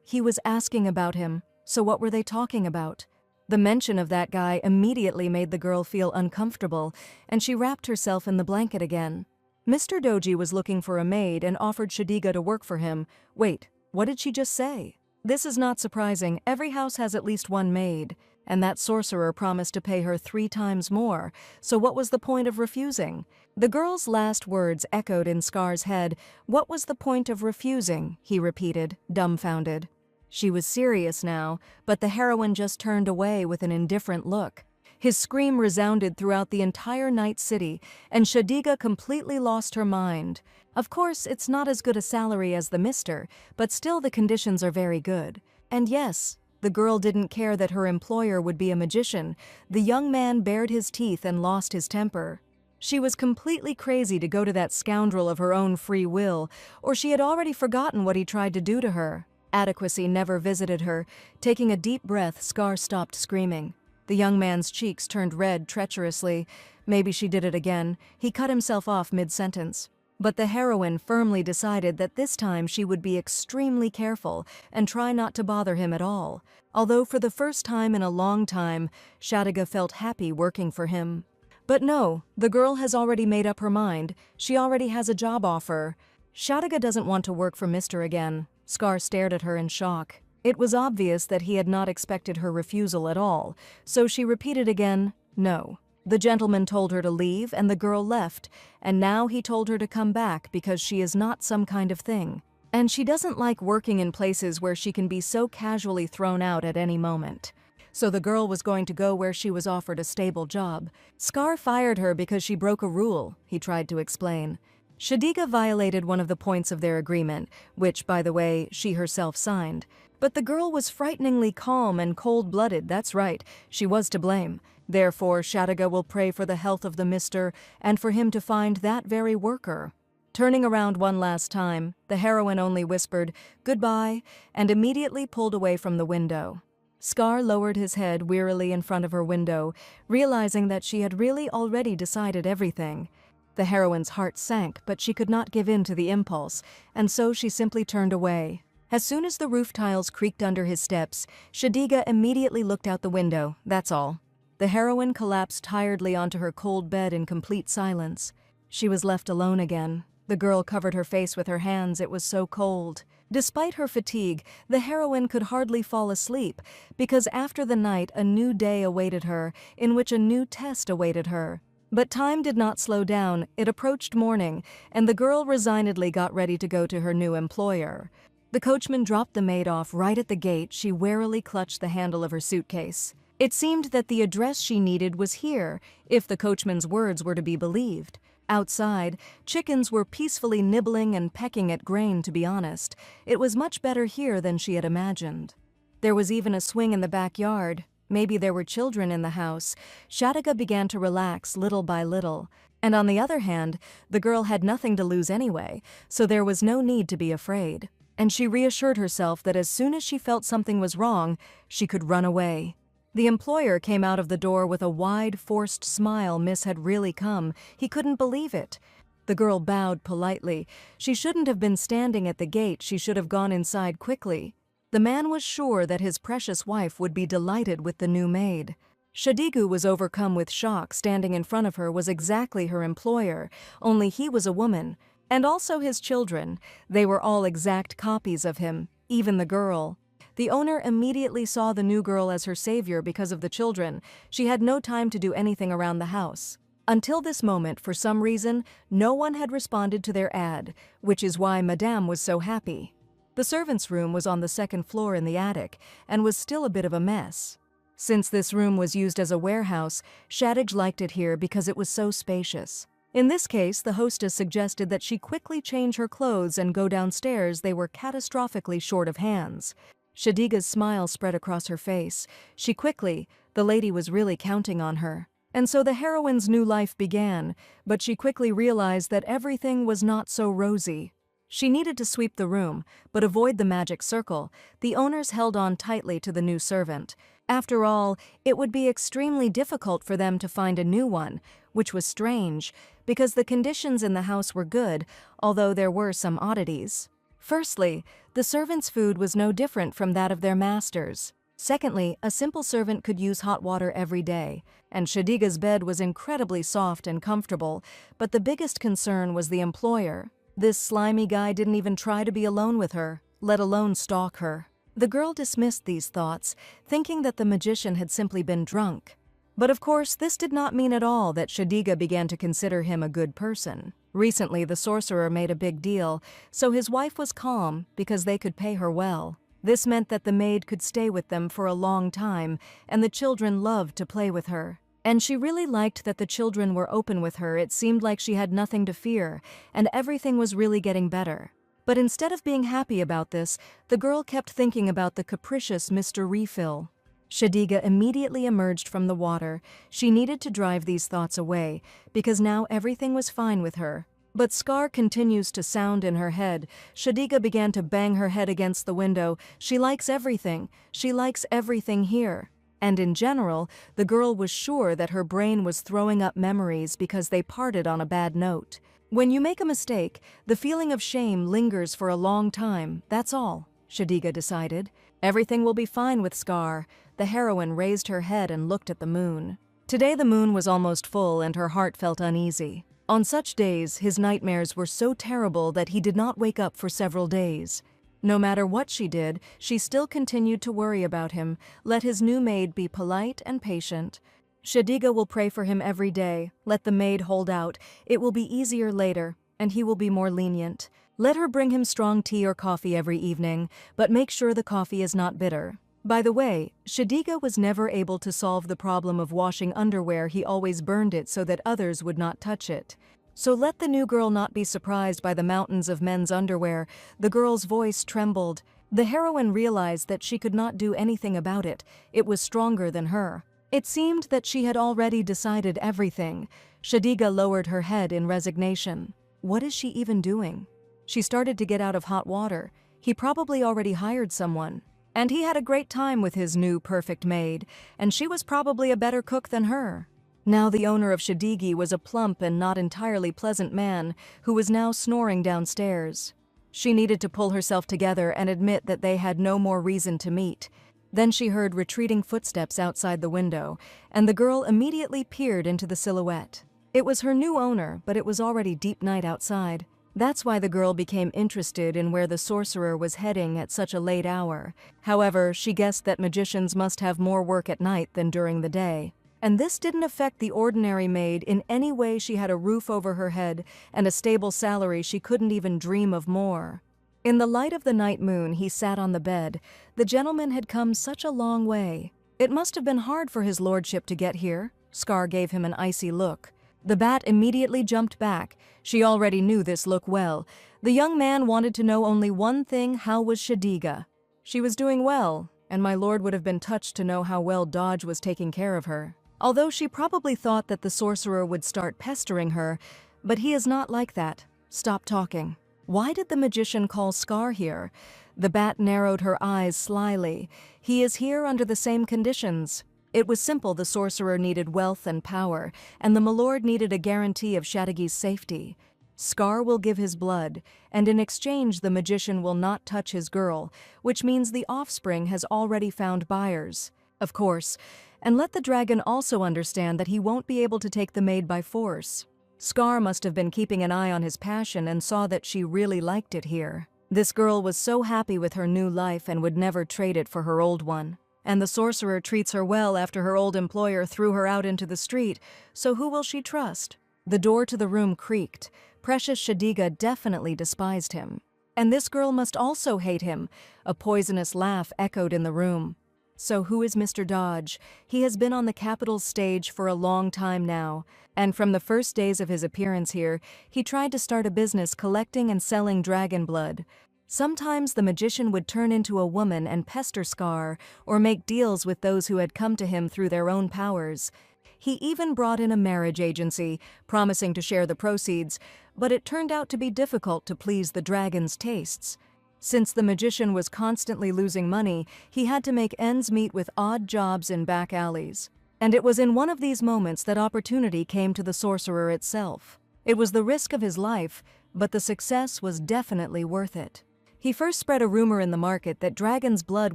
he was asking about him. So what were they talking about? The mention of that guy immediately made the girl feel uncomfortable, and she wrapped herself in the blanket again. Mr. Doji was looking for a maid and offered Shadiga to work for him. Wait, what did she just say? This is not surprising. Every house has at least one maid, and that sorcerer promised to pay her 3 times more, so what was the point of refusing? The girl's last words echoed in Scar's head. What was the point of refusing? He repeated, dumbfounded. She was serious now, but the heroine just turned away with an indifferent look. His scream resounded throughout the entire night city, and Shadiga completely lost her mind. Of course, it's not as good a salary as the mister, but still the conditions are very good. And yes, the girl didn't care that her employer would be a magician. The young man bared his teeth and lost his temper. She was completely crazy to go to that scoundrel of her own free will, or she had already forgotten what he tried to do to her. Adequacy never visited her. Taking a deep breath, Scar stopped screaming. The young man's cheeks turned red treacherously. Maybe she did it again. He cut himself off mid-sentence. But the heroine firmly decided that this time she would be extremely careful and try not to bother him at all. Although for the first time in a long time, Shadiga felt happy working for him. But no, the girl has already made up her mind. She already has a job offer. Shadiga doesn't want to work for Mr. again. Scar stared at her in shock. It was obvious that he had not expected her refusal at all, so she repeated again, no. The gentleman told her to leave and the girl left, and now he told her to come back because she is not some kind of thing. And she doesn't like working in places where she can be so casually thrown out at any moment. So the girl was going to go where she was offered a stable job. Scar fired her because she broke a rule, he tried to explain. Shadiga violated one of the points of their agreement, which, by the way, she herself signed. But the girl was frighteningly calm and cold-blooded, that's right, she was to blame. Therefore, Shadiga will pray for the health of the Mr. and for him to find that very worker. Turning around one last time, the heroine only whispered, "Goodbye," and immediately pulled away from the window. Scar lowered his head wearily in front of her window, realizing that she had really already decided everything. The heroine's heart sank, but she could not give in to the impulse, and so she simply turned away. As soon as the roof tiles creaked under his steps, Shadiga immediately looked out the window, that's all. The heroine collapsed tiredly onto her cold bed in complete silence. She was left alone again. The girl covered her face with her hands, it was so cold. Despite her fatigue, the heroine could hardly fall asleep, because after the night a new day awaited her, in which a new test awaited her. But time did not slow down, it approached morning, and the girl resignedly got ready to go to her new employer. The coachman dropped the maid off right at the gate. She warily clutched the handle of her suitcase. It seemed that the address she needed was here, if the coachman's words were to be believed. Outside, chickens were peacefully nibbling and pecking at grain, to be honest. It was much better here than she had imagined. There was even a swing in the backyard. Maybe there were children in the house. Shadiga began to relax little by little. And on the other hand, the girl had nothing to lose anyway, so there was no need to be afraid. And she reassured herself that as soon as she felt something was wrong, she could run away. The employer came out of the door with a wide, forced smile. Miss had really come. He couldn't believe it. The girl bowed politely. She shouldn't have been standing at the gate. She should have gone inside quickly. The man was sure that his precious wife would be delighted with the new maid. Shadigu was overcome with shock. Standing in front of her was exactly her employer, only he was a woman. And also his children. They were all exact copies of him, even the girl. The owner immediately saw the new girl as her savior because of the children. She had no time to do anything around the house. Until this moment, for some reason, no one had responded to their ad, which is why Madame was so happy. The servants' room was on the second floor in the attic, and was still a bit of a mess. Since this room was used as a warehouse, Shadig liked it here because it was so spacious. In this case, the hostess suggested that she quickly change her clothes and go downstairs. They were catastrophically short of hands. Shadiga's smile spread across her face. The lady was really counting on her. And so the heroine's new life began, but she quickly realized that everything was not so rosy. She needed to sweep the room, but avoid the magic circle. The owners held on tightly to the new servant. After all, it would be extremely difficult for them to find a new one, which was strange, because the conditions in the house were good, although there were some oddities. Firstly, the servants' food was no different from that of their masters. Secondly, a simple servant could use hot water every day, and Shadiga's bed was incredibly soft and comfortable, but the biggest concern was the employer. This slimy guy didn't even try to be alone with her, let alone stalk her. The girl dismissed these thoughts, thinking that the magician had simply been drunk. But of course, this did not mean at all that Shadiga began to consider him a good person. Recently, the sorcerer made a big deal, so his wife was calm because they could pay her well. This meant that the maid could stay with them for a long time, and the children loved to play with her. And she really liked that the children were open with her. It seemed like she had nothing to fear, and everything was really getting better. But instead of being happy about this, the girl kept thinking about the capricious Mr. Refill. Shadiga immediately emerged from the water. She needed to drive these thoughts away, because now everything was fine with her. But Scar continues to sound in her head. Shadiga began to bang her head against the window. She likes everything. She likes everything here. And in general, the girl was sure that her brain was throwing up memories because they parted on a bad note. When you make a mistake, the feeling of shame lingers for a long time, that's all, Shadiga decided. Everything will be fine with Scar. The heroine raised her head and looked at the moon. Today the moon was almost full and her heart felt uneasy. On such days, his nightmares were so terrible that he did not wake up for several days. No matter what she did, she still continued to worry about him. Let his new maid be polite and patient. Shadiga will pray for him every day. Let the maid hold out. It will be easier later, and he will be more lenient. Let her bring him strong tea or coffee every evening, but make sure the coffee is not bitter. By the way, Shadiga was never able to solve the problem of washing underwear. He always burned it so that others would not touch it. So let the new girl not be surprised by the mountains of men's underwear. The girl's voice trembled. The heroine realized that she could not do anything about it. It was stronger than her. It seemed that she had already decided everything. Shadiga lowered her head in resignation. What is she even doing? She started to get out of hot water. He probably already hired someone. And he had a great time with his new perfect maid, and she was probably a better cook than her. Now the owner of Shadigi was a plump and not entirely pleasant man who was now snoring downstairs. She needed to pull herself together and admit that they had no more reason to meet. Then she heard retreating footsteps outside the window, and the girl immediately peered into the silhouette. It was her new owner, but it was already deep night outside. That's why the girl became interested in where the sorcerer was heading at such a late hour. However, she guessed that magicians must have more work at night than during the day. And this didn't affect the ordinary maid in any way. She had a roof over her head and a stable salary. She couldn't even dream of more. In the light of the night moon, he sat on the bed. The gentleman had come such a long way. It must have been hard for his lordship to get here. Scar gave him an icy look. The bat immediately jumped back. She already knew this look well. The young man wanted to know only one thing: how was Shadiga? She was doing well, and my lord would have been touched to know how well Dodge was taking care of her. Although she probably thought that the sorcerer would start pestering her, but he is not like that. Stop talking. Why did the magician call Scar here? The bat narrowed her eyes slyly. He is here under the same conditions. It was simple. The sorcerer needed wealth and power, and the milord needed a guarantee of Shadigi's safety. Scar will give his blood, and in exchange the magician will not touch his girl, which means the offspring has already found buyers. Of course, and let the dragon also understand that he won't be able to take the maid by force. Scar must have been keeping an eye on his passion and saw that she really liked it here. This girl was so happy with her new life and would never trade it for her old one. And the sorcerer treats her well after her old employer threw her out into the street, so who will she trust? The door to the room creaked. Precious Shadiga definitely despised him. And this girl must also hate him. A poisonous laugh echoed in the room. So who is Mr. Dodge? He has been on the capital's stage for a long time now, and from the first days of his appearance here, he tried to start a business collecting and selling dragon blood. Sometimes the magician would turn into a woman and pester Scar, or make deals with those who had come to him through their own powers. He even brought in a marriage agency, promising to share the proceeds, but it turned out to be difficult to please the dragon's tastes. Since the magician was constantly losing money, he had to make ends meet with odd jobs in back alleys. And it was in one of these moments that opportunity came to the sorcerer itself. It was the risk of his life, but the success was definitely worth it. He first spread a rumor in the market that dragon's blood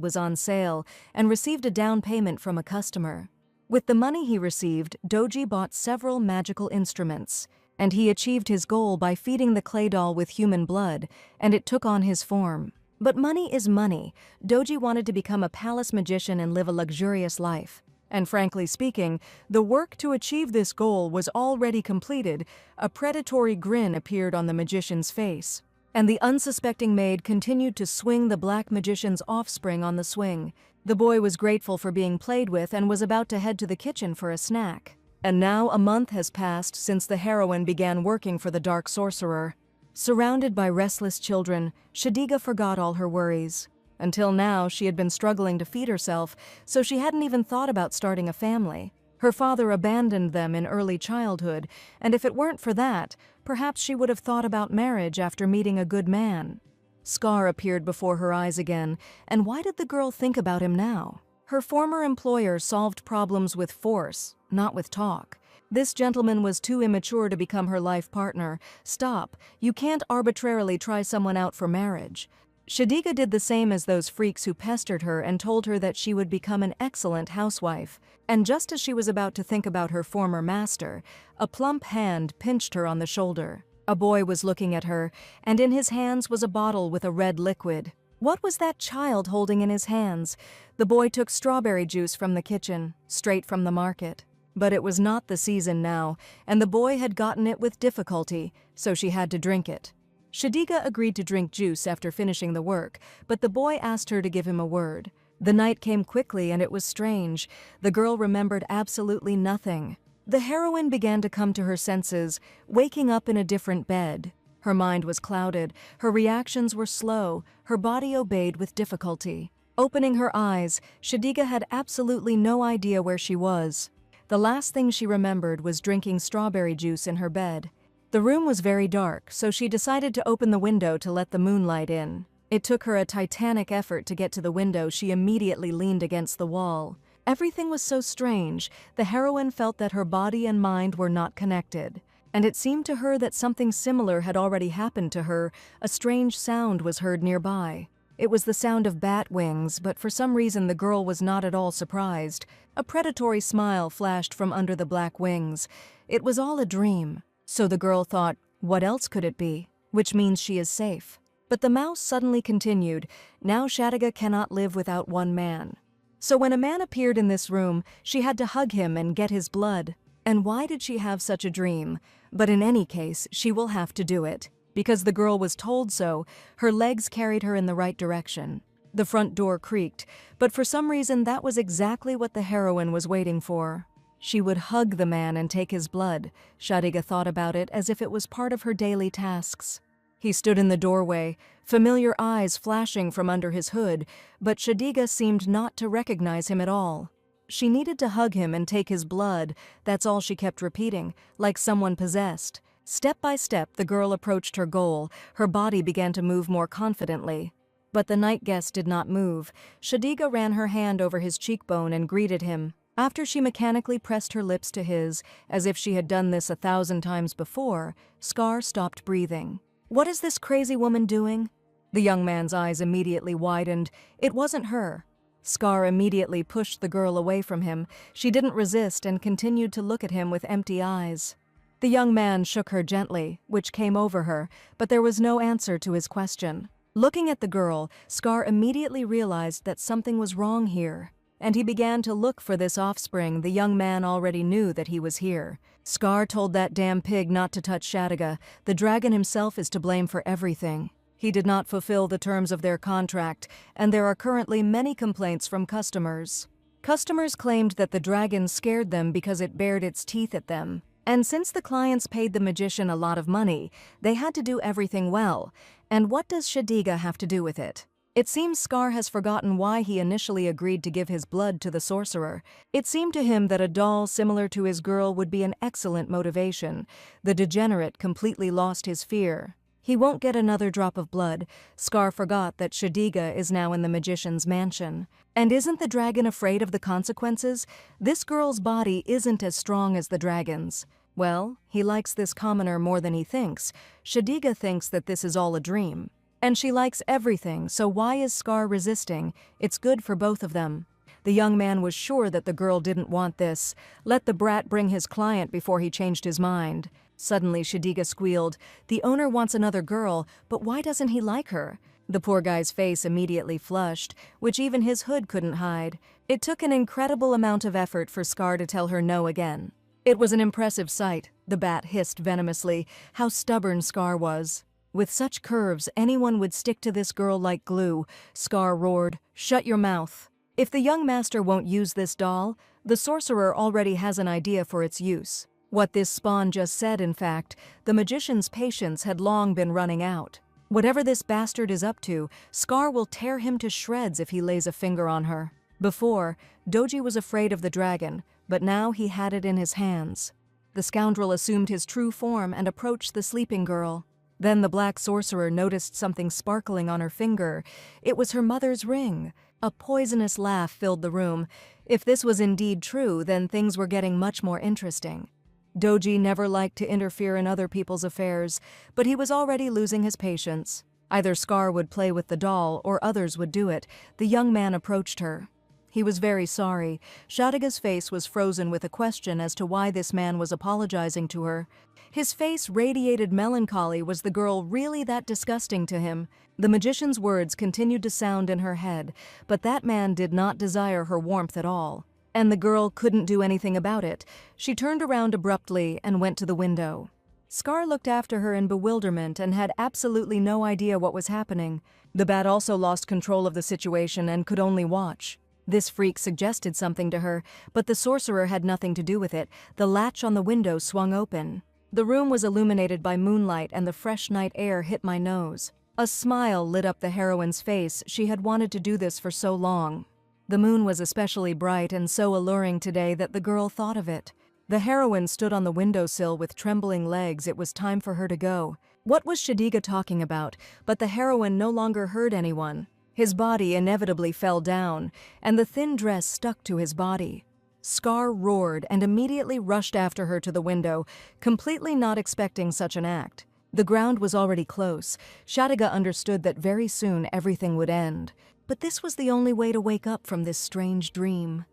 was on sale and received a down payment from a customer. With the money he received, Doji bought several magical instruments. And he achieved his goal by feeding the clay doll with human blood, and it took on his form. But money is money. Doji wanted to become a palace magician and live a luxurious life. And frankly speaking, the work to achieve this goal was already completed. A predatory grin appeared on the magician's face. And the unsuspecting maid continued to swing the black magician's offspring on the swing. The boy was grateful for being played with and was about to head to the kitchen for a snack. And now a month has passed since the heroine began working for the dark sorcerer. Surrounded by restless children, Shadiga forgot all her worries. Until now, she had been struggling to feed herself, so she hadn't even thought about starting a family. Her father abandoned them in early childhood, and if it weren't for that, perhaps she would have thought about marriage after meeting a good man. Scar appeared before her eyes again, and why did the girl think about him now? Her former employer solved problems with force, not with talk. This gentleman was too immature to become her life partner. Stop. You can't arbitrarily try someone out for marriage. Shadiga did the same as those freaks who pestered her and told her that she would become an excellent housewife. And just as she was about to think about her former master, a plump hand pinched her on the shoulder. A boy was looking at her, and in his hands was a bottle with a red liquid. What was that child holding in his hands? The boy took strawberry juice from the kitchen, straight from the market. But it was not the season now, and the boy had gotten it with difficulty, so she had to drink it. Shadiga agreed to drink juice after finishing the work, but the boy asked her to give him a word. The night came quickly and it was strange. The girl remembered absolutely nothing. The heroine began to come to her senses, waking up in a different bed. Her mind was clouded, her reactions were slow, her body obeyed with difficulty. Opening her eyes, Shadiga had absolutely no idea where she was. The last thing she remembered was drinking strawberry juice in her bed. The room was very dark, so she decided to open the window to let the moonlight in. It took her a titanic effort to get to the window. She immediately leaned against the wall. Everything was so strange. The heroine felt that her body and mind were not connected. And it seemed to her that something similar had already happened to her. A strange sound was heard nearby. It was the sound of bat wings, but for some reason the girl was not at all surprised. A predatory smile flashed from under the black wings. It was all a dream. So the girl thought, what else could it be? Which means she is safe. But the mouse suddenly continued, now Shadiga cannot live without one man. So when a man appeared in this room, she had to hug him and get his blood. And why did she have such a dream? But in any case, she will have to do it. Because the girl was told so, her legs carried her in the right direction. The front door creaked, but for some reason that was exactly what the heroine was waiting for. She would hug the man and take his blood. Shadiga thought about it as if it was part of her daily tasks. He stood in the doorway, familiar eyes flashing from under his hood, but Shadiga seemed not to recognize him at all. She needed to hug him and take his blood, that's all she kept repeating, like someone possessed. Step by step, the girl approached her goal. Her body began to move more confidently. But the night guest did not move. Shadiga ran her hand over his cheekbone and greeted him. After she mechanically pressed her lips to his, as if she had done this 1,000 times before, Scar stopped breathing. What is this crazy woman doing? The young man's eyes immediately widened. It wasn't her. Scar immediately pushed the girl away from him. She didn't resist and continued to look at him with empty eyes. The young man shook her gently, which came over her, but there was no answer to his question. Looking at the girl, Scar immediately realized that something was wrong here. And he began to look for this offspring. The young man already knew that he was here. Scar told that damn pig not to touch Shadiga. The dragon himself is to blame for everything. He did not fulfill the terms of their contract, and there are currently many complaints from customers. Customers claimed that the dragon scared them because it bared its teeth at them. And since the clients paid the magician a lot of money, they had to do everything well. And what does Shadiga have to do with it? It seems Scar has forgotten why he initially agreed to give his blood to the sorcerer. It seemed to him that a doll similar to his girl would be an excellent motivation. The degenerate completely lost his fear. He won't get another drop of blood. Scar forgot that Shadiga is now in the magician's mansion. And isn't the dragon afraid of the consequences? This girl's body isn't as strong as the dragon's. Well, he likes this commoner more than he thinks. Shadiga thinks that this is all a dream. And she likes everything, so why is Scar resisting? It's good for both of them. The young man was sure that the girl didn't want this. Let the brat bring his client before he changed his mind. Suddenly, Shadiga squealed, "The owner wants another girl, but why doesn't he like her?" The poor guy's face immediately flushed, which even his hood couldn't hide. It took an incredible amount of effort for Scar to tell her no again. It was an impressive sight. The bat hissed venomously. How stubborn Scar was. With such curves, anyone would stick to this girl like glue. Scar roared, "Shut your mouth." If the young master won't use this doll, the sorcerer already has an idea for its use. What this spawn just said, in fact, the magician's patience had long been running out. Whatever this bastard is up to, Scar will tear him to shreds if he lays a finger on her. Before, Doji was afraid of the dragon, but now he had it in his hands. The scoundrel assumed his true form and approached the sleeping girl. Then the black sorcerer noticed something sparkling on her finger. It was her mother's ring. A poisonous laugh filled the room. If this was indeed true, then things were getting much more interesting. Doji never liked to interfere in other people's affairs, but he was already losing his patience. Either Scar would play with the doll or others would do it. The young man approached her. He was very sorry. Shadiga's face was frozen with a question as to why this man was apologizing to her. His face radiated melancholy. Was the girl really that disgusting to him? The magician's words continued to sound in her head, but that man did not desire her warmth at all. And the girl couldn't do anything about it. She turned around abruptly and went to the window. Scar looked after her in bewilderment and had absolutely no idea what was happening. The bat also lost control of the situation and could only watch. This freak suggested something to her, but the sorcerer had nothing to do with it. The latch on the window swung open. The room was illuminated by moonlight and the fresh night air hit my nose. A smile lit up the heroine's face. She had wanted to do this for so long. The moon was especially bright and so alluring today that the girl thought of it. The heroine stood on the windowsill with trembling legs. It was time for her to go. What was Shadiga talking about? But the heroine no longer heard anyone. His body inevitably fell down, and the thin dress stuck to his body. Scar roared and immediately rushed after her to the window, completely not expecting such an act. The ground was already close. Shadiga understood that very soon everything would end. But this was the only way to wake up from this strange dream.